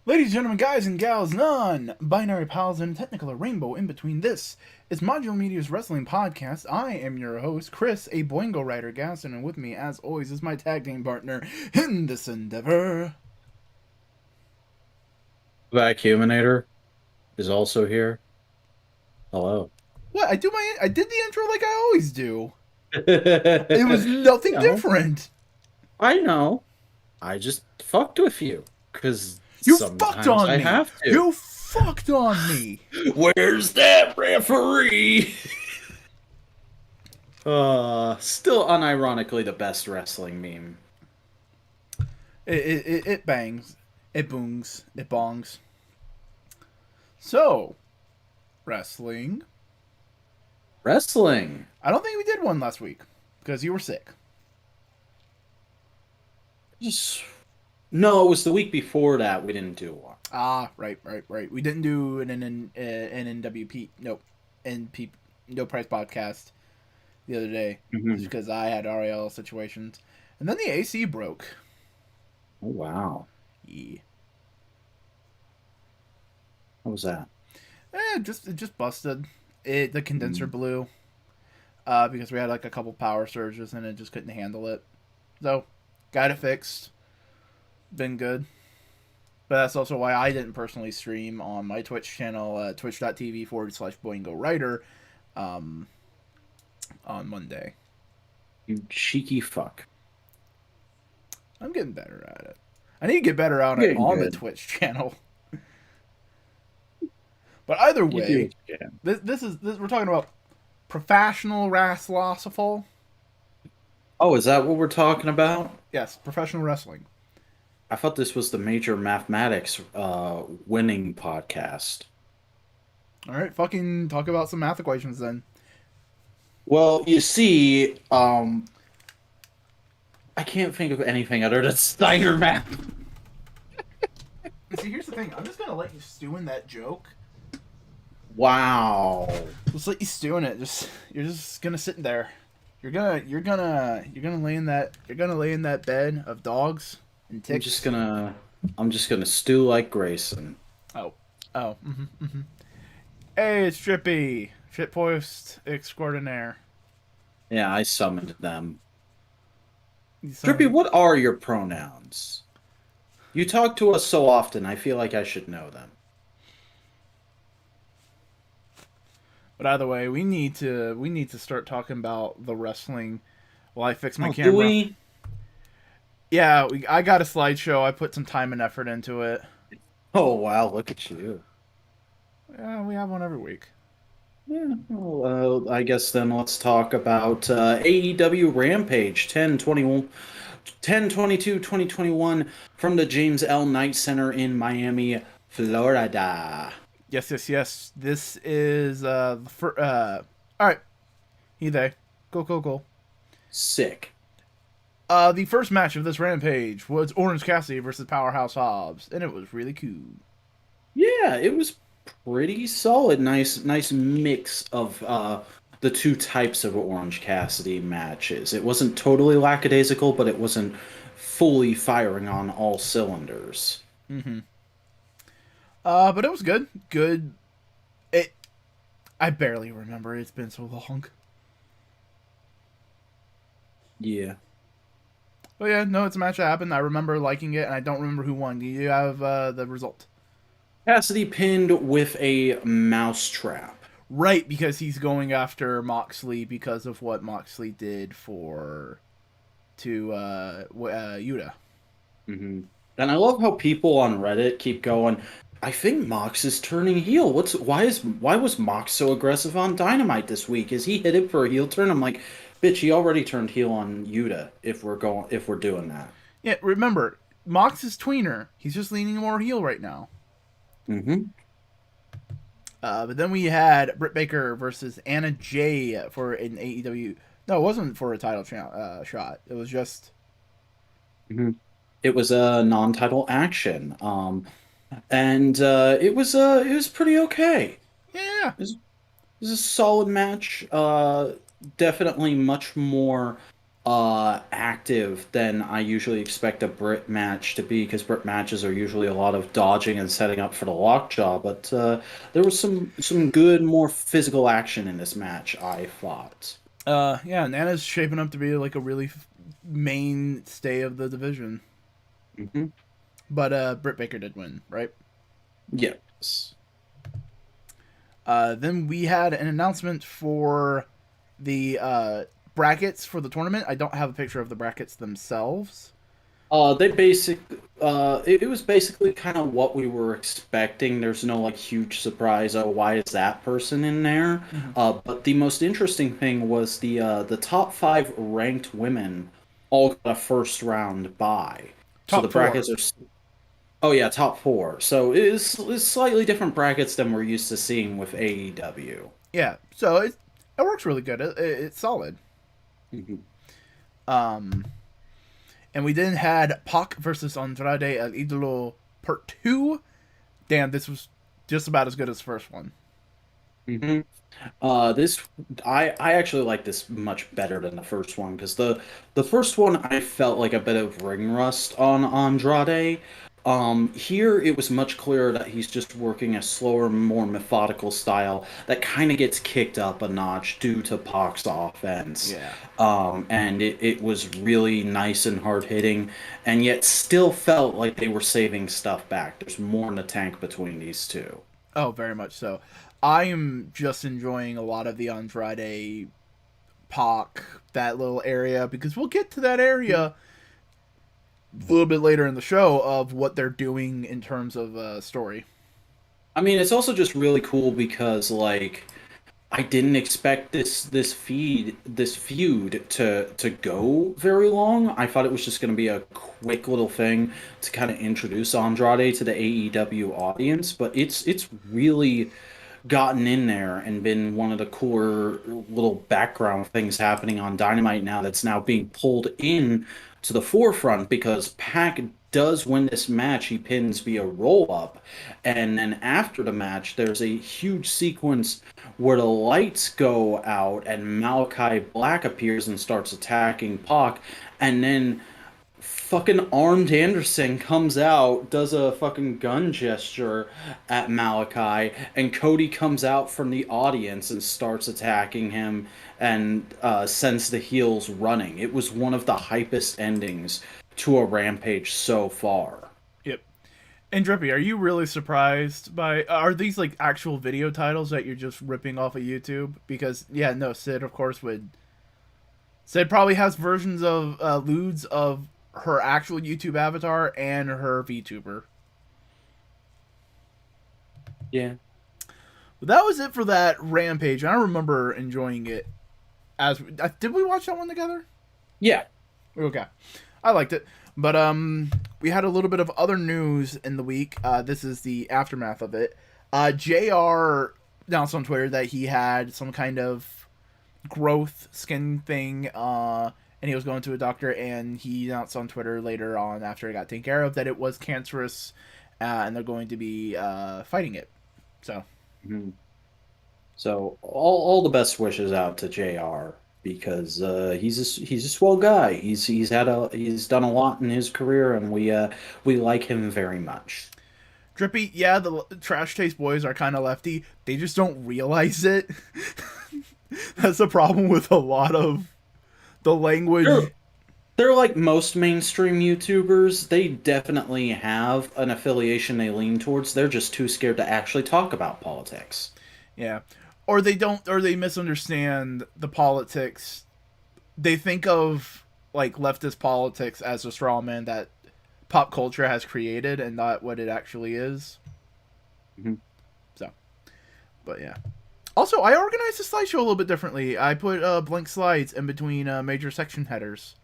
Ladies and gentlemen, guys and gals, non-binary pals, and technical rainbow in between, this is Modular Media's Wrestling Podcast. I am your host, Chris, a Boingo Rider Gaston, and with me, as always, is my tag team partner in this endeavor. Vacuuminator is also here. Hello. What? I did the intro like I always do. It was nothing No, different. I know. I just fucked with you because You fucked sometimes on I me. have to. You fucked on me. Where's that referee? Still unironically the best wrestling meme. It bangs. It boongs. It bongs. So, wrestling. Wrestling. I don't think we did one last week because you were sick. Just no, it was the week before that we didn't do one. Ah, right. We didn't do an NWP. Nope. NP. No Price podcast the other day just Mhm. because I had RL situations, and then the AC broke. Oh wow. Yeah. What was that? It just busted. The condenser Mm. blew. Because we had like a couple power surges and it just couldn't handle it. So, got it fixed. Been good. But that's also why I didn't personally stream on my Twitch channel, twitch.tv/BoingoWriter, um, on Monday. You cheeky fuck. I'm getting better at it. I need to get better at it Getting on the good. Twitch channel. But either You do way, what you can. this we're talking about professional wrestling. Oh, is that what we're talking about? Yes, professional wrestling. I thought this was the major mathematics winning podcast. All right, fucking talk about some math equations then. Well, you see, I can't think of anything other than Steiner math. See, here's the thing. I'm just gonna let you stew in that joke. Wow. Just let you stew in it. You're just gonna sit there. You're gonna lay in that bed of dogs and I'm ticks. just gonna I'm just gonna stew like Grayson. Oh, oh. Hey, it's Trippy, shitpost extraordinaire. Yeah, I summoned them. Drippy, Some, what are your pronouns? You talk to us so often, I feel like I should know them. but either way, we need to start talking about the wrestling while I fix my Oh, do camera. we? Yeah, I got a slideshow. I put some time and effort into it. Oh, wow, look at you. Yeah, we have one every week. Yeah, well, I guess then let's talk about AEW Rampage 10/22/2021 from the James L. Knight Center in Miami, Florida. Yes. This is all right. Either go. Sick. The first match of this rampage was Orange Cassidy versus Powerhouse Hobbs, and it was really cool. Yeah, it was pretty solid. Nice mix of the two types of Orange Cassidy matches. It wasn't totally lackadaisical, but it wasn't fully firing on all cylinders. Mm-hmm. But it was good. Good. It. I barely remember. It's been so long. Yeah. But yeah, no, it's a match that happened. I remember liking it, and I don't remember who won. Do you have the result? Cassidy pinned with a mousetrap. Right, because he's going after Moxley because of what Moxley did to Yuta. Hmm. And I love how people on Reddit keep going, I think Mox is turning heel. Why was Mox so aggressive on Dynamite this week? Is he headed for a heel turn? I'm like, bitch, he already turned heel on Yuta if we're doing that. Yeah, remember, Mox is tweener. He's just leaning more heel right now. Hmm. But then we had Britt Baker versus Anna Jay for an AEW. No, it wasn't for a title shot. It was just Hmm. It was a non-title action. And it was pretty okay. yeah. It was a solid match. Definitely much more. active than I usually expect a Brit match to be, because Brit matches are usually a lot of dodging and setting up for the lockjaw. But there was some good, more physical action in this match, I thought. Yeah, Nana's shaping up to be like a really mainstay of the division. Hmm. But Britt Baker did win, right? Yes. Then we had an announcement for the brackets for the tournament. I don't have a picture of the brackets themselves. It was basically kind of what we were expecting. There's no like huge surprise. Oh, why is that person in there? Mm-hmm. But the most interesting thing was the top five ranked women all got a first round bye. So the Top four. brackets are, oh yeah, top four. So it's slightly different brackets than we're used to seeing with AEW. Yeah, so it works really good. It's solid. Mhm. Um, and we then had Pac versus Andrade El Idolo Part 2. Damn, this was just about as good as the first one. Mhm. This I actually like this much better than the first one, because the first one I felt like a bit of ring rust on Andrade. Here it was much clearer that he's just working a slower, more methodical style that kind of gets kicked up a notch due to Pac's offense. Yeah. And it was really nice and hard hitting, and yet still felt like they were saving stuff back. There's more in the tank between these two. Oh, very much so. I am just enjoying a lot of the Andrade Pac, that little area, because we'll get to that area a little bit later in the show of what they're doing in terms of story. I mean, it's also just really cool because like I didn't expect this feud to go very long. I thought it was just going to be a quick little thing to kind of introduce Andrade to the AEW audience, but it's really gotten in there and been one of the cooler little background things happening on Dynamite now, that's now being pulled in to the forefront, because Pac does win this match. He pins via roll up, and then after the match, there's a huge sequence where the lights go out and Malachi Black appears and starts attacking Pac, and then fucking armed Anderson comes out, does a fucking gun gesture at Malachi, and Cody comes out from the audience and starts attacking him, and sends the heels running. It was one of the hypest endings to a Rampage so far. Yep. And Drippy, are you really surprised by? Are these like actual video titles that you're just ripping off of YouTube? Because yeah, no, Sid of course would. Sid probably has versions of lewds of her actual YouTube avatar and her VTuber. Yeah. But that was it for that Rampage. I remember enjoying it. As did we watch that one together? Yeah. Okay, I liked it. But we had a little bit of other news in the week. This is the aftermath of it. Jr. announced on Twitter that he had some kind of growth skin thing, and he was going to a doctor. And he announced on Twitter later on, after it got taken care of, that it was cancerous, and they're going to be fighting it. So. Mhm. So all the best wishes out to JR, because he's a swell guy. He's done a lot in his career, and we like him very much. Drippy, yeah, the Trash Taste Boys are kind of lefty. They just don't realize it. That's the problem with a lot of the They're language. they're like most mainstream YouTubers. They definitely have an affiliation they lean towards. They're just too scared to actually talk about politics. Yeah. Or they don't, or they misunderstand the politics. They think of like leftist politics as a straw man that pop culture has created and not what it actually is. Mhm. So, but yeah. Also, I organized the slideshow a little bit differently. I put blank slides in between major section headers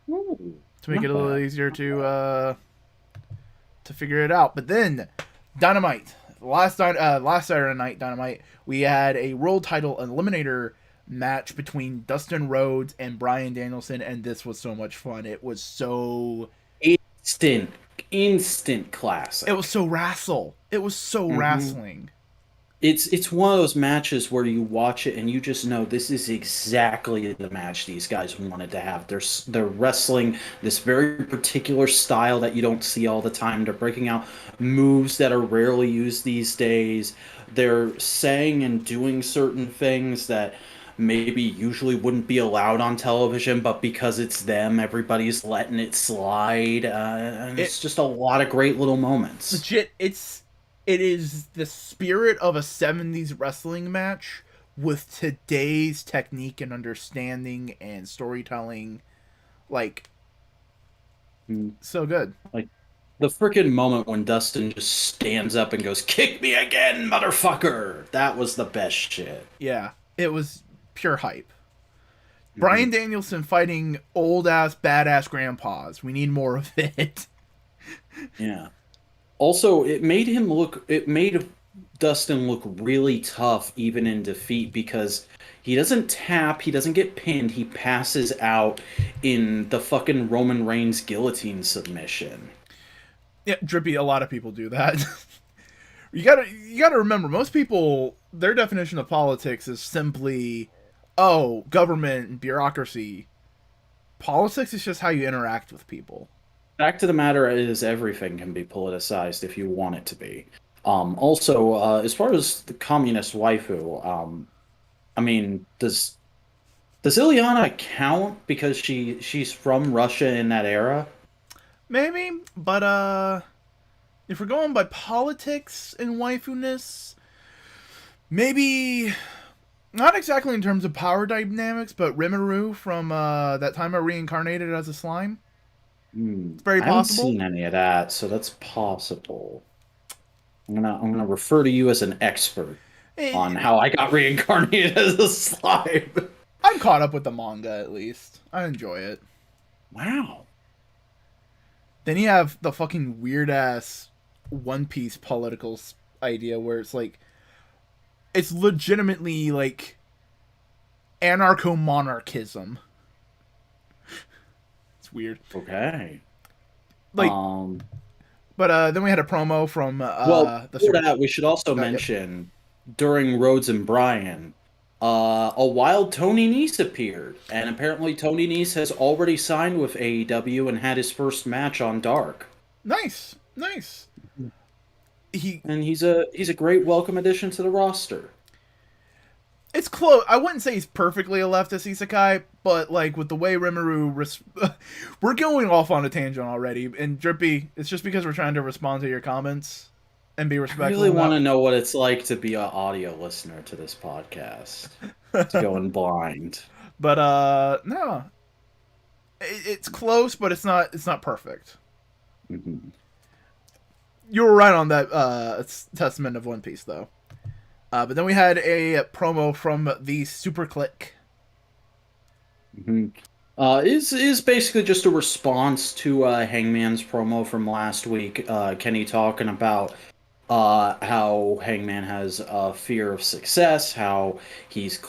Ooh, to make it not a little bad. easier Not bad. to figure it out. But then, Dynamite, last Saturday night Dynamite, we had a world title eliminator match between Dustin Rhodes and Bryan Danielson, and this was so much fun. Instant, instant It was classic. so wrestle. It was so Hmm. wrestling. it's one of those matches where you watch it and you just know this is exactly the match these guys wanted to have. They're wrestling this very particular style that you don't see all the time. They're breaking out moves that are rarely used these days. They're saying and doing certain things that maybe usually wouldn't be allowed on television, but because it's them, everybody's letting it slide. And It it's just a lot of great little moments. legit. It is the spirit of a '70s wrestling match with today's technique and understanding and storytelling. Like, Mm. so good. Like the freaking moment when Dustin just stands up and goes, "Kick me again, motherfucker!" That was the best shit. Yeah, it was pure hype. Hmm. Bryan Danielson fighting old ass badass grandpas. We need more of it. Yeah. Also, it made Dustin look really tough even in defeat because he doesn't tap, he doesn't get pinned, he passes out in the fucking Roman Reigns guillotine submission. Yeah, Drippy. A lot of people do that. You gotta remember, most people, their definition of politics is simply, oh, government and bureaucracy. Politics is just how you interact with people. Fact of the matter is, everything can be politicized if you want it to be. Also, as far as the communist waifu, I mean, does Ileana count because she's from Russia in that era? Maybe, but if we're going by politics and waifu-ness, maybe not exactly in terms of power dynamics, but Rimuru from that time I reincarnated as a slime. Hmm. It's very I haven't possible. seen any of that, so that's possible. I'm gonna refer to you as an expert on Eh, how I got reincarnated as a slime. I'm caught up with the manga at least. I enjoy it. Wow. Then you have the fucking weird ass One Piece political idea where it's like it's legitimately like anarcho monarchism. It's weird. Okay. Like, Um. but then we had a promo from Well, the before super. that, we should also Yep. mention during Rhodes and Bryan, a wild Tony Nese appeared, and apparently Tony Nese has already signed with AEW and had his first match on Dark. Nice, nice. He And he's a great welcome addition to the roster. it's close. I wouldn't say he's perfectly a leftist isekai, but like with the way Rimuru, we're going off on a tangent already. And Drippy, it's just because we're trying to respond to your comments and be I respectful really of want that. to know what it's like to be an audio listener to this podcast. To go in blind. But no, it's close, but it's not perfect. Mhm. You were right on that testament of One Piece, though. But then we had a promo from the Super Click. Mhm. Is basically just a response to Hangman's promo from last week. Kenny talking about how Hangman has a fear of success, how he's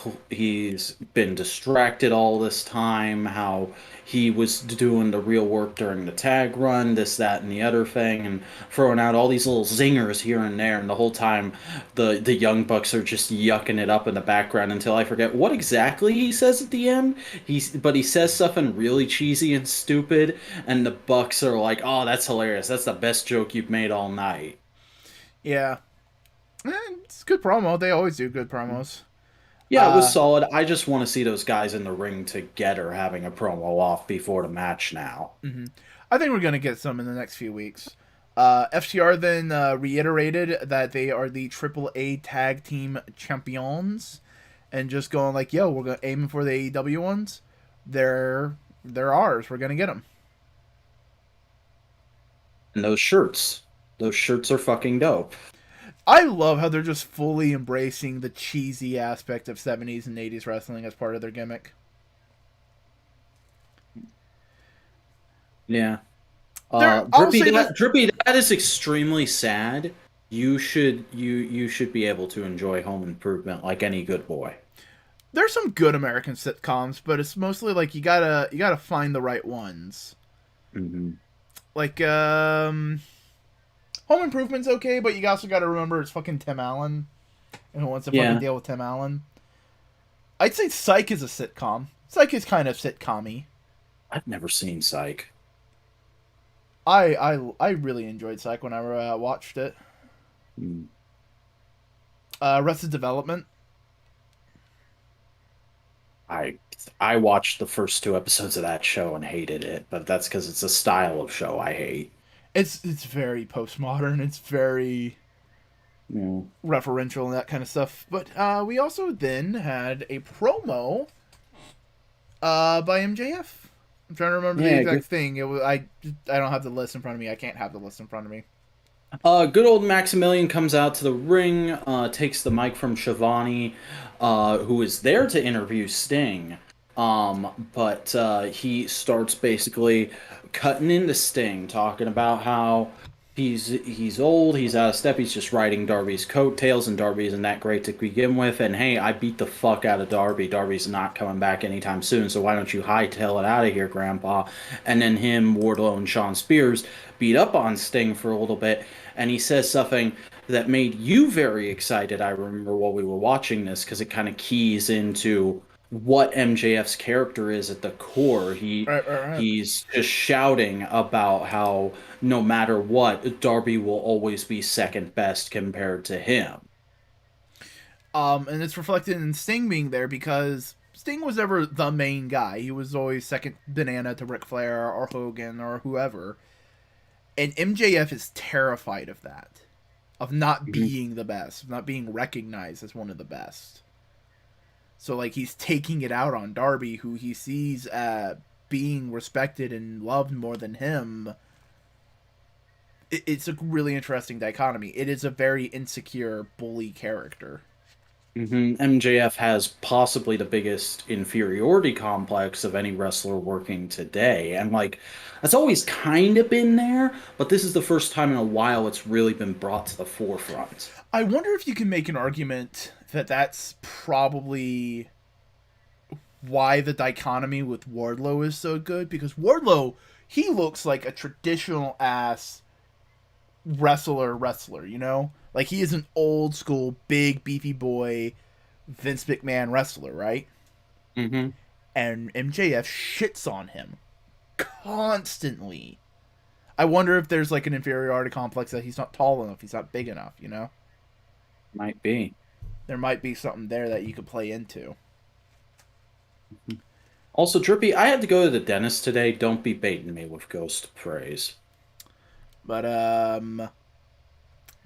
been distracted all this time, how he was doing the real work during the tag run, this, that, and the other thing, and throwing out all these little zingers here and there, and the whole time the Young Bucks are just yucking it up in the background until I forget what exactly he says at the end. But he says something really cheesy and stupid, and the Bucks are like, "Oh, that's hilarious! That's the best joke you've made all night." Yeah, it's a good promo. They always do good promos. Yeah, it was Uh, solid. I just want to see those guys in the ring together having a promo off before the match now. mhm. I think we're gonna get some in the next few weeks. FTR then reiterated that they are the AAA Tag Team Champions, and just going like, "Yo, we're gonna aiming for the AEW ones. They're ours. We're gonna get them." And those shirts are fucking dope. I love how they're just fully embracing the cheesy aspect of '70s and '80s wrestling as part of their gimmick. Yeah. I'll say this: Drippy, that is extremely sad. You should be able to enjoy Home Improvement like any good boy. there's some good American sitcoms, but it's mostly like you gotta find the right ones. Hmm. Like Home Improvement's okay, but you also gotta remember it's fucking Tim Allen. and who wants to fucking Yeah, deal with Tim Allen. I'd say Psych is a sitcom. Psych is kind of sitcom-y. I've never seen Psych. I really enjoyed Psych when I watched it. Hmm. Arrested Development. I I watched the first two episodes of that show and hated it, but that's because it's a style of show I hate. It's very postmodern. It's very Yeah, referential and that kind of stuff. But we also then had a promo by MJF. I'm trying to remember the yeah, exact thing. It was I don't have the list in front of me. I can't have the list in front of me. good old Maximilian comes out to the ring, takes the mic from Shivani, who is there to interview Sting. But he starts basically cutting into Sting, talking about how he's old, he's out of step, he's just riding Darby's coattails, and Darby isn't that great to begin with. And hey, I beat the fuck out of Darby. Darby's not coming back anytime soon, so why don't you hightail it out of here, Grandpa? And then him, Wardlow, and Sean Spears beat up on Sting for a little bit, and he says something that made you very excited. I remember while we were watching this because it kind of keys into what MJF's character is at the core. Right. He's just shouting about how no matter what, Darby will always be second best compared to him. And it's reflected in Sting being there because Sting was never the main guy. He was always second banana to Ric Flair or Hogan or whoever. And MJF is terrified of that, of not Mhm. being the best, of not being recognized as one of the best. So like he's taking it out on Darby, who he sees being respected and loved more than him. It's a really interesting dichotomy. It is a very insecure bully character. MJF has possibly the biggest inferiority complex of any wrestler working today. And like that's always kind of been there, but this is the first time in a while it's really been brought to the forefront. I wonder if you can make an argument that that's probably why the dichotomy with Wardlow is so good, because Wardlow, he looks like a traditional ass wrestler, you know? Like he is an old school big beefy boy Vince McMahon wrestler, right? hmm And MJF shits on him constantly. I wonder if there's like an inferiority complex that he's not tall enough, he's not big enough, you know? Might be. There might be something there that you could play into. Also, Drippy, I had to go to the dentist today. Don't be baiting me with ghost praise. But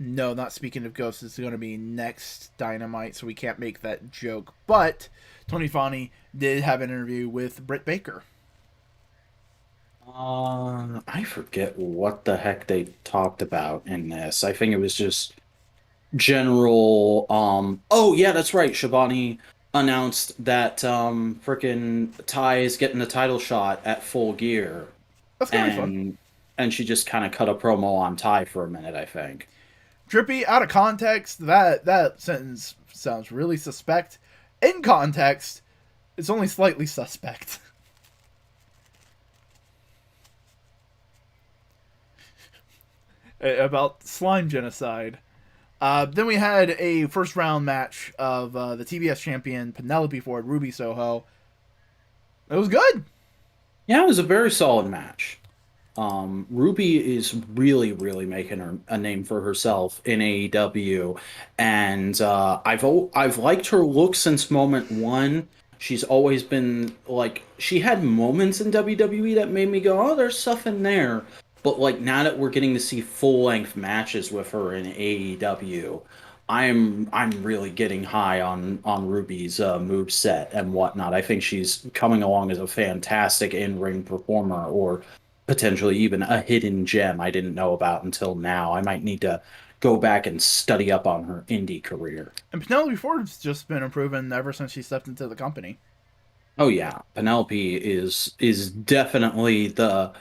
no, not speaking of ghosts, it's going to be next Dynamite, so we can't make that joke. But Tony Fani did have an interview with Britt Baker. I forget what the heck they talked about in this. I think it was just general. Oh yeah, that's right. Shabani announced that frickin' Ty is getting the title shot at Full Gear, That's going to be fun. and she just kind of cut a promo on Ty for a minute. I think. Drippy, out of context, that sentence sounds really suspect. In context, it's only slightly suspect. About slime genocide. Then we had a first round match of the TBS champion Penelope Ford, Ruby Soho. It was good. Yeah, it was a very solid match. Ruby is really, really making a name for herself in AEW, and I've liked her look since moment one. She's always been like she had moments in WWE that made me go, "Oh, there's stuff in there." But like now that we're getting to see full length matches with her in AEW, I'm really getting high on Ruby's move set and whatnot. I think she's coming along as a fantastic in ring performer, or potentially even a hidden gem I didn't know about until now. I might need to go back and study up on her indie career. And Penelope Ford's just been improving ever since she stepped into the company. Oh yeah, Penelope is definitely the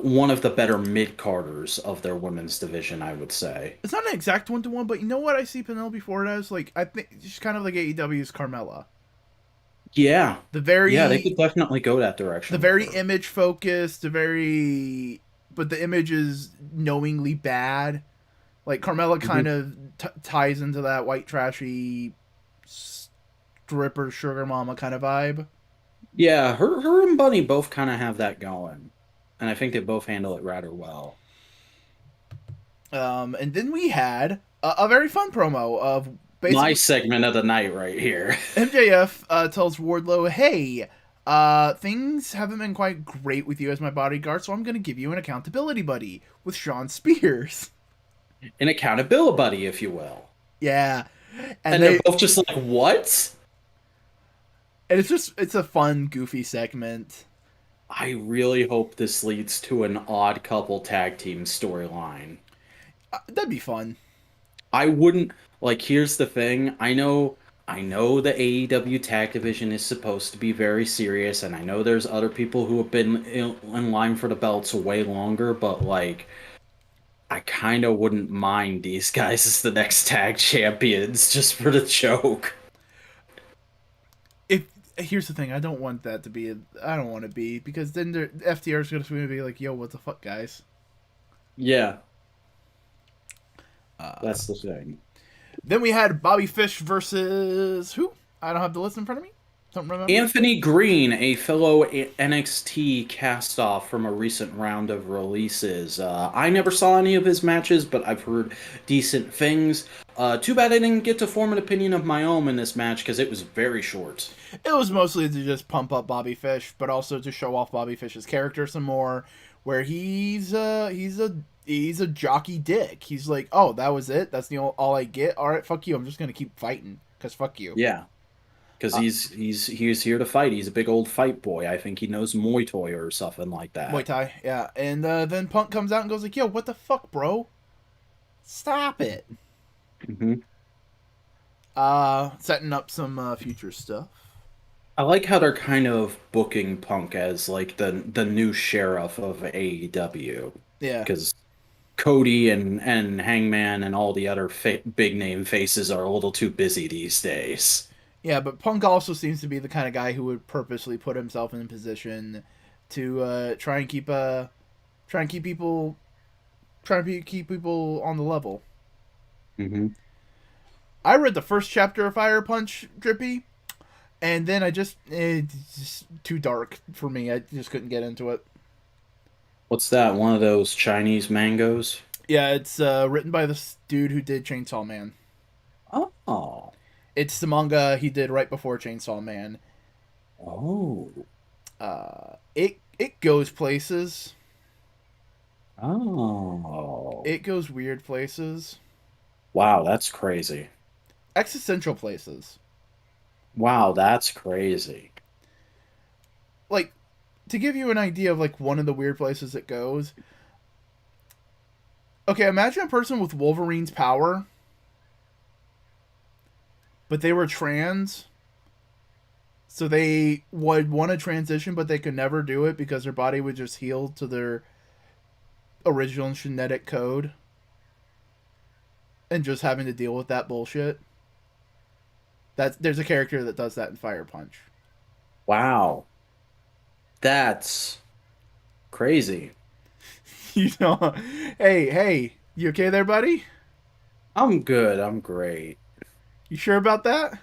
one of the better mid carders of their women's division, I would say. It's not an exact 1-to-1, but you know what I see Penelope Ford as? Like, I think she's kind of like AEW's Carmella. Yeah, The yeah, they very could definitely go that direction the with very her. image focused, but the image is knowingly bad. Like Carmella Mhm. kind of ties into that white trashy stripper sugar mama kind of vibe. Yeah, her and Bunny both kind of have that going, and I think they both handle it rather well. And then we had a very fun promo of My basically segment of the night right here. MJF tells Wardlow, "Hey, things haven't been quite great with you as my bodyguard, so I'm going to give you an accountability buddy with Sean Spears." An accountability buddy, if you will. Yeah, and And they're they both just like, what? and it's a fun, goofy segment. I really hope this leads to an odd couple tag team storyline. That'd be fun. I wouldn't like here's the thing. I know the AEW tag division is supposed to be very serious, and I know there's other people who have been in line for the belts way longer, but like I kind of wouldn't mind these guys as the next tag champions just for the joke. If here's the thing, I don't want that to be. I don't want to be because then FTR is going to be like, "Yo, what the fuck, guys." Yeah, Uh, that's the thing. then we had Bobby Fish versus who? I don't have the list in front of me. Don't remember. Anthony Green, a fellow NXT cast-off from a recent round of releases. I never saw any of his matches, but I've heard decent things. Too bad I didn't get to form an opinion of my own in this match because it was very short. It was mostly to just pump up Bobby Fish, but also to show off Bobby Fish's character some more. Where he's a jockey dick. He's like, oh, that was it. That's the all I get. All right, fuck you. I'm just gonna keep fighting because fuck you. Yeah, because he's here to fight. He's a big old fight boy. I think he knows Muay Thai or something like Muay that. Thai, yeah. And then Punk comes out and goes like, yo, what the fuck, bro? Stop it. Hmm. Setting up some future stuff. I like how they're kind of booking Punk as like the new sheriff of AEW Yeah. because Cody and Hangman and all the other big name faces are a little too busy these days. Yeah, but Punk also seems to be the kind of guy who would purposely put himself in a position to try and keep people keep people on the level. Hmm. I read the first chapter of Fire Punch, Drippy, and then it's just too dark for me. I just couldn't get into it. What's that? One of those Chinese mangoes? Yeah, it's written by this dude who did Chainsaw Man. Oh. It's the manga he did right before Chainsaw Man. Oh. It goes places. Oh. It goes weird places. Wow, that's crazy. Existential places. Wow, that's crazy. Like, to give you an idea of like one of the weird places it goes. Okay, imagine a person with Wolverine's power, but they were trans. So they would want to transition, but they could never do it because their body would just heal to their original genetic code. And just having to deal with that bullshit. There's a character that does that in Fire Punch. Wow. That's crazy. You know, hey, you okay there, buddy? I'm good. I'm great. You sure about that?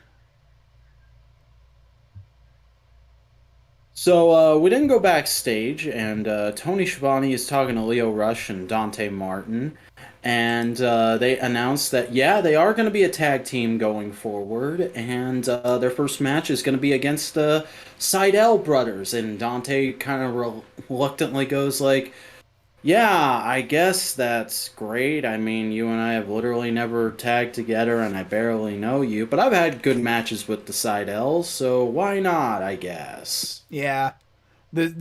So we didn't go backstage, and Tony Schiavone is talking to Leo Rush and Dante Martin, and they announced that yeah, they are going to be a tag team going forward, and their first match is going to be against the Seidel brothers. And Dante kind of reluctantly goes like, "Yeah, I guess that's great. I mean, you and I have literally never tagged together, and I barely know you, but I've had good matches with the Seidels, so why not? I guess." Yeah. This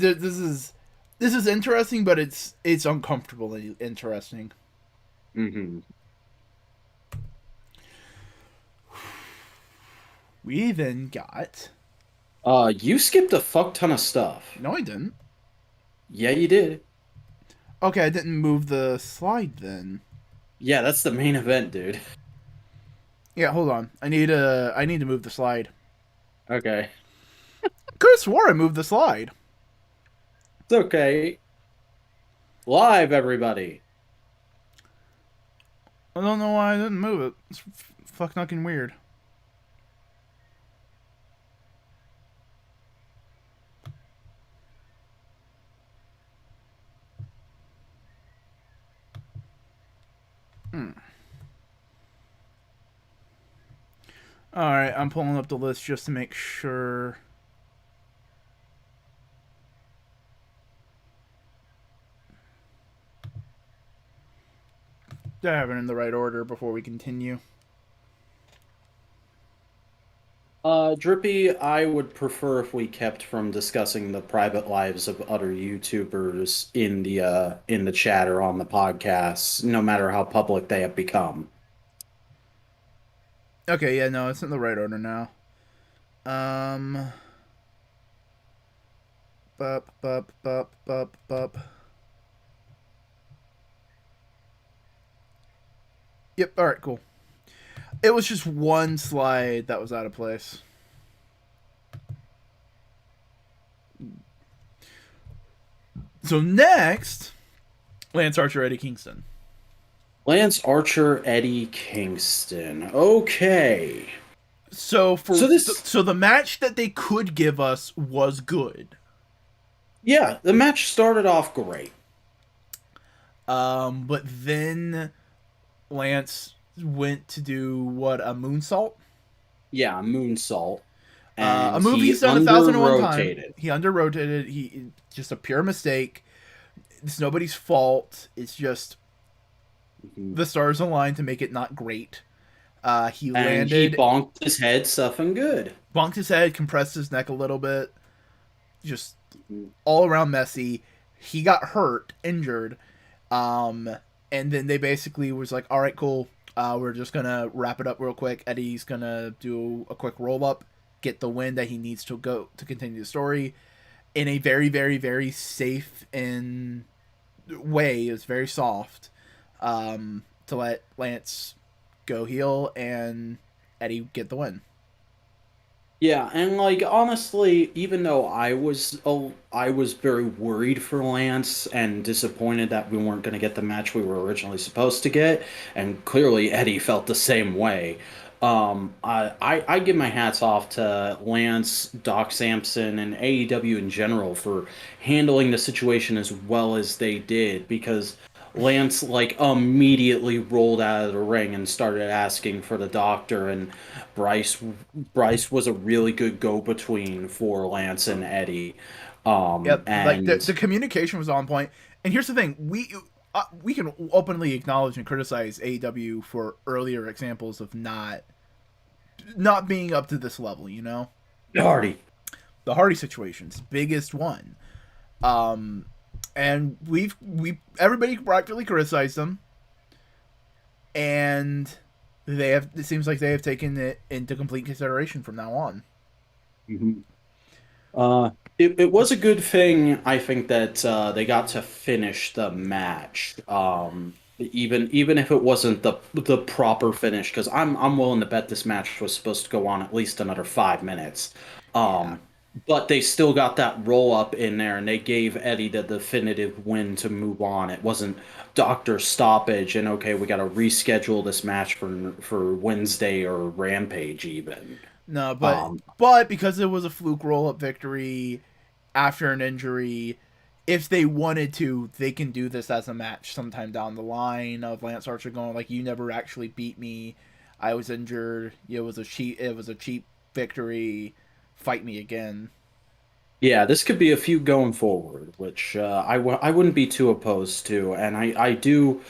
is interesting, but it's uncomfortably interesting. Mm-hmm. We then got. You skipped a fuck ton of stuff. No, I didn't. Yeah, you did. Okay, I didn't move the slide then. Yeah, that's the main event, dude. Yeah, hold on. I need to move the slide. Okay. Could have swore I moved the slide. It's okay. Live, everybody. I don't know why I didn't move it. It's fucking weird. Alright, I'm pulling up the list just to make sure. I have it in the right order before we continue. Drippy, I would prefer if we kept from discussing the private lives of other YouTubers in the chat or on the podcast, no matter how public they have become. Okay, yeah, no, it's in the right order now. Bup, bup, bup, bup, bup. Yep, alright, cool. It was just one slide that was out of place. So next, Lance Archer, Eddie Kingston. Lance Archer, Eddie Kingston. Okay. So the match that they could give us was good. Yeah, the match started off great. But then Lance went to do what, a moonsault? Yeah, moonsault. A move he's done 1,001 times. He under-rotated. He just a pure mistake. It's nobody's fault. It's just the stars aligned to make it not great. He landed. He bonked his head, stuffing good. Bonked his head, compressed his neck a little bit. Just all around messy. He got hurt, injured. And then they basically was like, all right, cool. We're just going to wrap it up real quick. Eddie's going to do a quick roll-up, get the win that he needs to go to continue the story in a very, very, very safe and way. It was very soft to let Lance go heel and Eddie get the win. Yeah, and like honestly, even though I was very worried for Lance and disappointed that we weren't going to get the match we were originally supposed to get, and clearly Eddie felt the same way. I give my hats off to Lance, Doc Sampson, and AEW in general for handling the situation as well as they did, because Lance like immediately rolled out of the ring and started asking for the doctor, and Bryce Bryce was a really good go-between for Lance and Eddie. Yep, And like the communication was on point. And here's the thing: we can openly acknowledge and criticize AEW for earlier examples of not being up to this level. You know, Hardy. The Hardy situation's biggest one. And everybody rightfully criticized them, and it seems like they have taken it into complete consideration from now on. Mm-hmm. It was a good thing, I think, that they got to finish the match. Even if it wasn't the proper finish, because I'm willing to bet this match was supposed to go on at least another 5 minutes. Yeah. But they still got that roll up in there, and they gave Eddie the definitive win to move on. It wasn't doctor stoppage, and okay, we got to reschedule this match for Wednesday or Rampage even. No, but because it was a fluke roll up victory after an injury, if they wanted to, they can do this as a match sometime down the line of Lance Archer going like, "You never actually beat me. I was injured. It was a cheap victory. Fight me again." Yeah, this could be a feud going forward, which I wouldn't be too opposed to, and I do.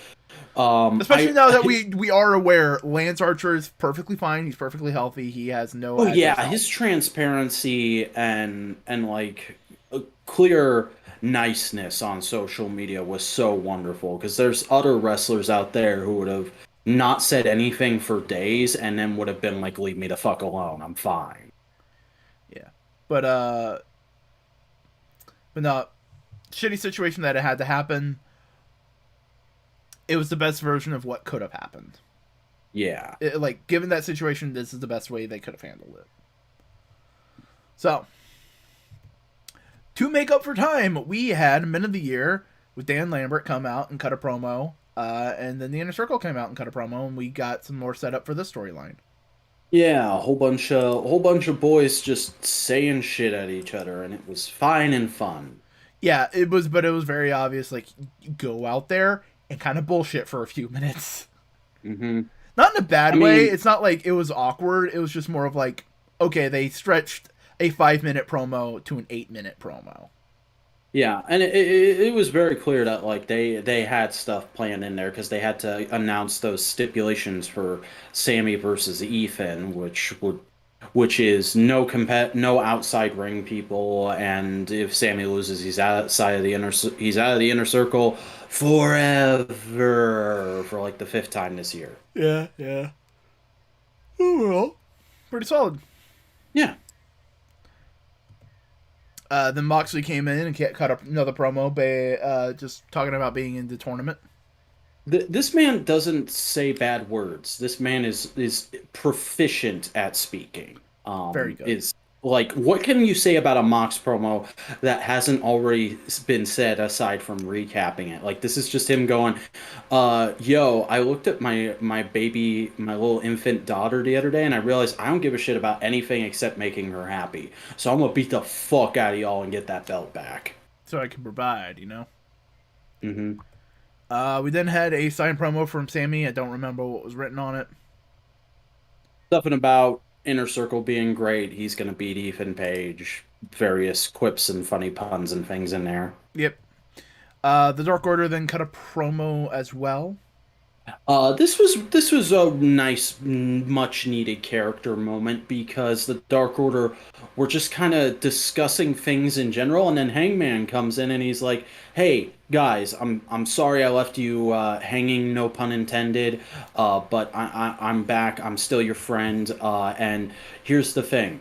Especially now that we are aware Lance Archer is perfectly fine. He's perfectly healthy. He has no. Oh yeah, his transparency and like a clear niceness on social media was so wonderful, because there's other wrestlers out there who would have not said anything for days and then would have been like, "Leave me the fuck alone. I'm fine." Yeah, but no, shitty situation that it had to happen. It was the best version of what could have happened. Yeah. Like, given that situation, this is the best way they could have handled it. So, to make up for time, we had Men of the Year with Dan Lambert come out and cut a promo And then the Inner Circle came out and cut a promo, and we got some more setup for this storyline. Yeah, a whole bunch of boys just saying shit at each other, and it was fine and fun. Yeah, it was, but it was very obvious. Like, go out there and kind of bullshit for a few minutes. Hmm. Not in a bad I way. mean, It's not like it was awkward. It was just more of like, okay, they stretched a 5 minute promo to an 8 minute promo. yeah, and it was very clear that like they had stuff planned in there because they had to announce those stipulations for Sammy versus Ethan, which is no outside ring people, and if Sammy loses, he's out of the inner circle forever for like the fifth time this year. Yeah, yeah. Overall, pretty solid. Yeah. Then Moxley came in and cut up another promo by just talking about being in the tournament. This man doesn't say bad words. This man is proficient at speaking. Very good. Is like, what can you say about a Mox promo that hasn't already been said aside from recapping it? Like, this is just him going, yo, I looked at my baby, my little infant daughter the other day, and I realized I don't give a shit about anything except making her happy. So I'm gonna beat the fuck out of y'all and get that belt back. So I can provide, you know. Mm-hmm. We then had a signed promo from Sammy. I don't remember what was written on it. Something about Inner Circle being great. He's going to beat Ethan Page. Various quips and funny puns and things in there. Yep. The Dark Order then cut a promo as well. This was a nice, much needed character moment because the Dark Order were just kind of discussing things in general, and then Hangman comes in and he's like, "Hey guys, I'm sorry I left you hanging, no pun intended, but I'm back. I'm still your friend, and here's the thing."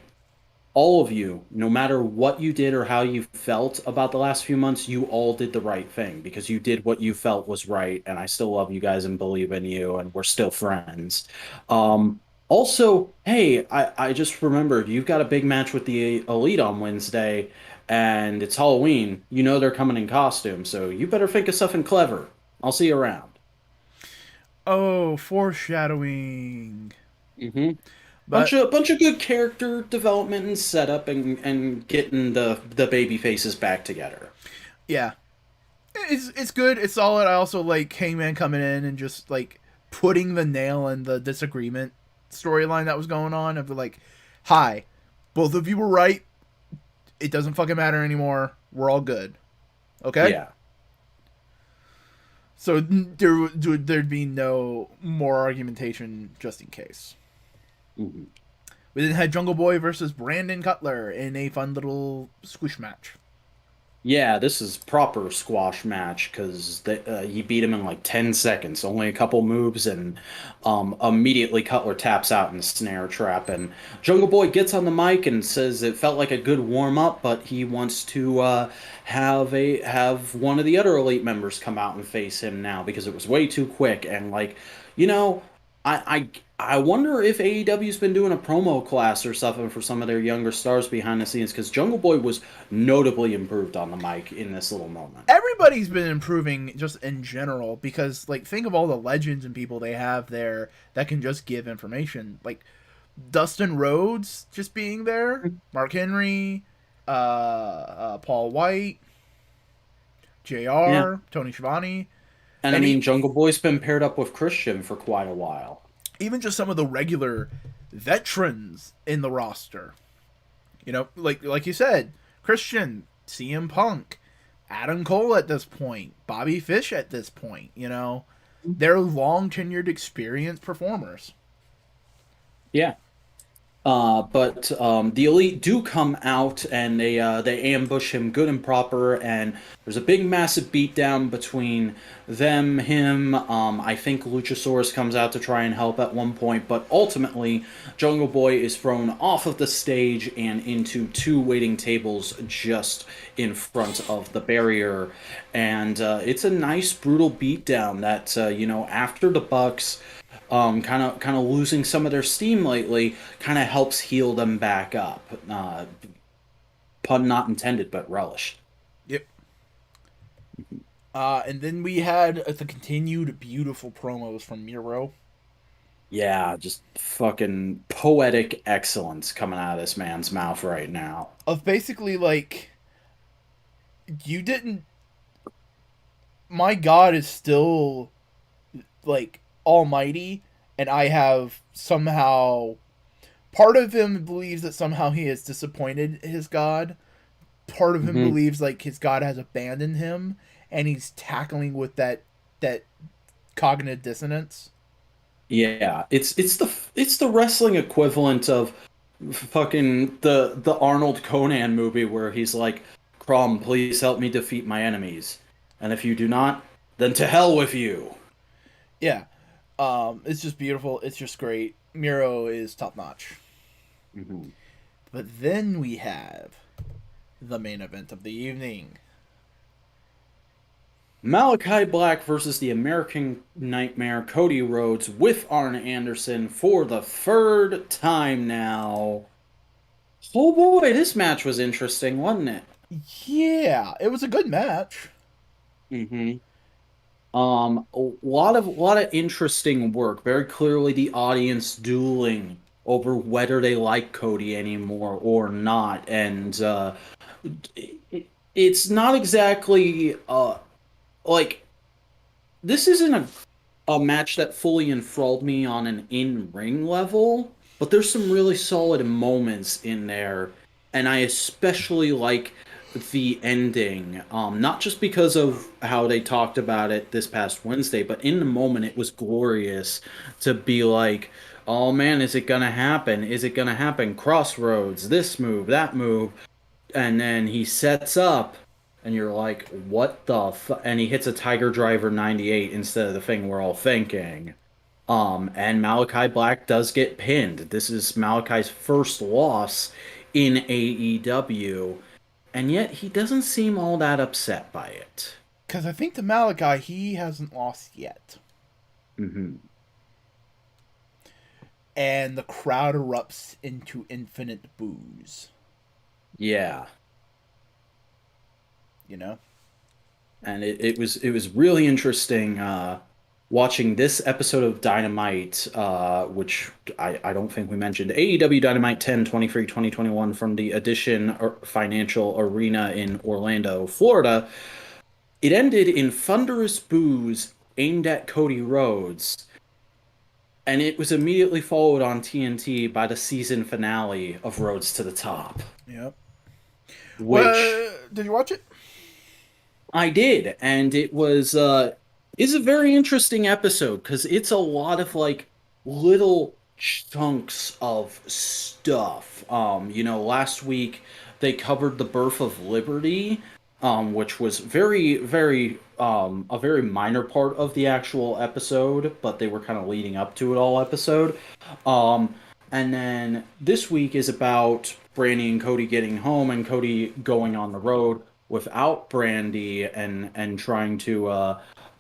All of you, no matter what you did or how you felt about the last few months, you all did the right thing because you did what you felt was right, and I still love you guys and believe in you, and we're still friends. Also, hey, I just remembered you've got a big match with the Elite on Wednesday, and it's Halloween. You know they're coming in costume, so you better think of something clever. I'll see you around. Oh, foreshadowing. Hmm. But Bunch of good character development and setup and getting the baby faces back together. yeah, it's good. It's solid. I also like Hangman coming in and just like putting the nail in the disagreement storyline that was going on. Of like, hi, both of you were right. It doesn't fucking matter anymore. We're all good. Okay. Yeah. So there'd be no more argumentation just in case. Hmm. We then had Jungle Boy versus Brandon Cutler in a fun little squish match. Yeah, this is proper squash match because he beat him in like 10 seconds, only a couple moves, and immediately Cutler taps out in the snare trap. And Jungle Boy gets on the mic and says it felt like a good warm up, but he wants to have one of the other elite members come out and face him now because it was way too quick. And like, you know, I wonder if AEW's been doing a promo class or something for some of their younger stars behind the scenes because Jungle Boy was notably improved on the mic in this little moment. Everybody's been improving just in general because, like, think of all the legends and people they have there that can just give information. Like Dustin Rhodes just being there, Mark Henry, Paul White, Yeah. JR, Tony Schiavone, And I and mean, Jungle Boy's been paired up with Christian for quite a while. even just some of the regular veterans in the roster. You know, like you said, Christian, CM Punk, Adam Cole at this point, Bobby Fish at this point. You know, they're long tenured, experienced performers. Yeah. But the elite do come out and they ambush him good and proper, and there's a big massive beatdown between them, him. I think Luchasaurus comes out to try and help at one point, but ultimately Jungle Boy is thrown off of the stage and into two waiting tables just in front of the barrier, and it's a nice brutal beatdown that after the Bucks kind of losing some of their steam lately, kind of helps heal them back up. Pun not intended, but relished. Yep. And then we had the continued beautiful promos from Miro Yeah, just fucking poetic excellence coming out of this man's mouth right now. of basically like, you didn't. My God is still like almighty, and I have somehow. Part of him believes that somehow he has disappointed his God. Part of him Hmm. believes like his God has abandoned him, and he's tackling with that cognitive dissonance. Yeah, it's the wrestling equivalent of fucking the Arnold Conan movie where he's like, "Crom, please help me defeat my enemies, and if you do not, then to hell with you." Yeah, it's just beautiful. It's just great. Miro is top notch. Mhm. But then we have the main event of the evening. Malachi Black versus the American Nightmare Cody Rhodes with Arn Anderson for the third time now. Oh boy, this match was interesting, wasn't it? Yeah, it was a good match. Hmm. A lot of interesting work. Very clearly, the audience dueling over whether they like Cody anymore or not, and it, it's not exactly like this isn't a match that fully enthralled me on an in-ring level, but there's some really solid moments in there, and I especially like the ending. Not just because of how they talked about it this past Wednesday, but in the moment it was glorious to be like, "Oh man, is it gonna happen? Is it gonna happen? Crossroads, this move, that move." And then he sets up and you're like, what the and he hits a Tiger Driver 98 instead of the thing we're all thinking. And Malachi Black does get pinned. This is Malachi's first loss in AEW, and yet he doesn't seem all that upset by it. Because I think to Malachi, he hasn't lost yet. Hmm. And the crowd erupts into infinite boos. Yeah. You know? And it was really interesting watching this episode of Dynamite, which I don't think we mentioned, AEW Dynamite 10/23/2021 from the Edition Financial Arena in Orlando, Florida. It ended in thunderous boos aimed at Cody Rhodes, and it was immediately followed on TNT by the season finale of Rhodes to the Top, Yep. which Well, did you watch it? I did, and it was is a very interesting episode because it's a lot of like little chunks of stuff. Last week they covered the birth of Liberty, which was a very minor part of the actual episode, but they were kind of leading up to it all episode. And then this week is about Brandy and Cody getting home and Cody going on the road without Brandy and trying to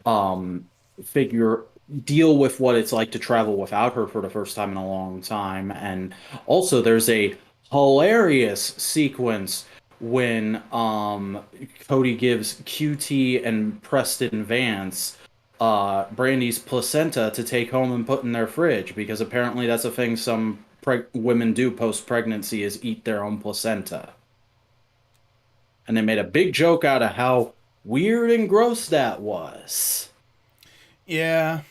um figure deal with what it's like to travel without her for the first time in a long time. And also there's a hilarious sequence when Cody gives QT and Preston Vance Brandy's placenta to take home and put in their fridge because apparently that's a thing some women do post pregnancy is eat their own placenta. And they made a big joke out of how weird and gross that was. Yeah.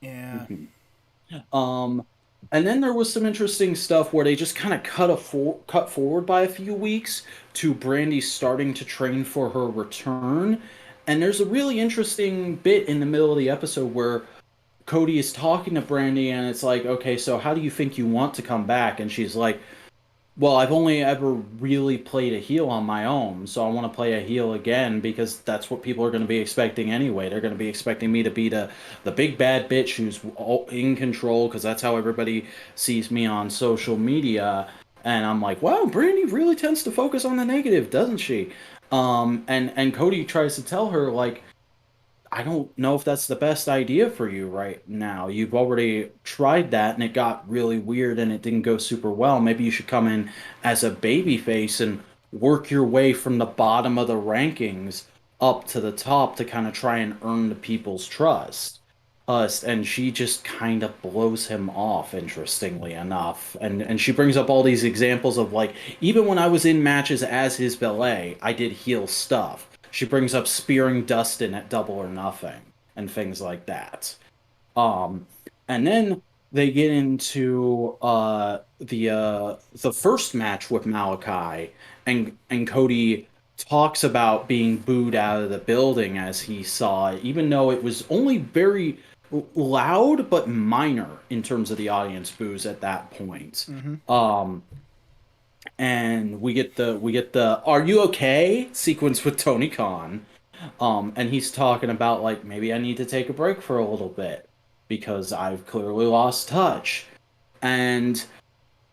Yeah. Mhm. Um, and then there was some interesting stuff where they just kind of cut forward by a few weeks to Brandy starting to train for her return. And there's a really interesting bit in the middle of the episode where Cody is talking to Brandy, and it's like, okay, so how do you think you want to come back? And she's like, well, I've only ever really played a heel on my own, so I want to play a heel again because that's what people are going to be expecting anyway. They're going to be expecting me to be the big bad bitch who's in control because that's how everybody sees me on social media. And I'm like, wow, Brandy really tends to focus on the negative, doesn't she? And Cody tries to tell her like, I don't know if that's the best idea for you right now. You've already tried that and it got really weird and it didn't go super well. Maybe you should come in as a baby face and work your way from the bottom of the rankings up to the top to kind of try and earn the people's trust. And she just kind of blows him off, interestingly enough. And she brings up all these examples of like, even when I was in matches as his valet, I did heel stuff. She brings up spearing Dustin at Double or Nothing and things like that. Um, and then they get into the first match with Malachi, and Cody talks about being booed out of the building as he saw it, even though it was only very loud but minor in terms of the audience boos at that point. Mm-hmm. And we get the "Are you okay?" sequence with Tony Khan. And he's talking about like maybe I need to take a break for a little bit because I've clearly lost touch. And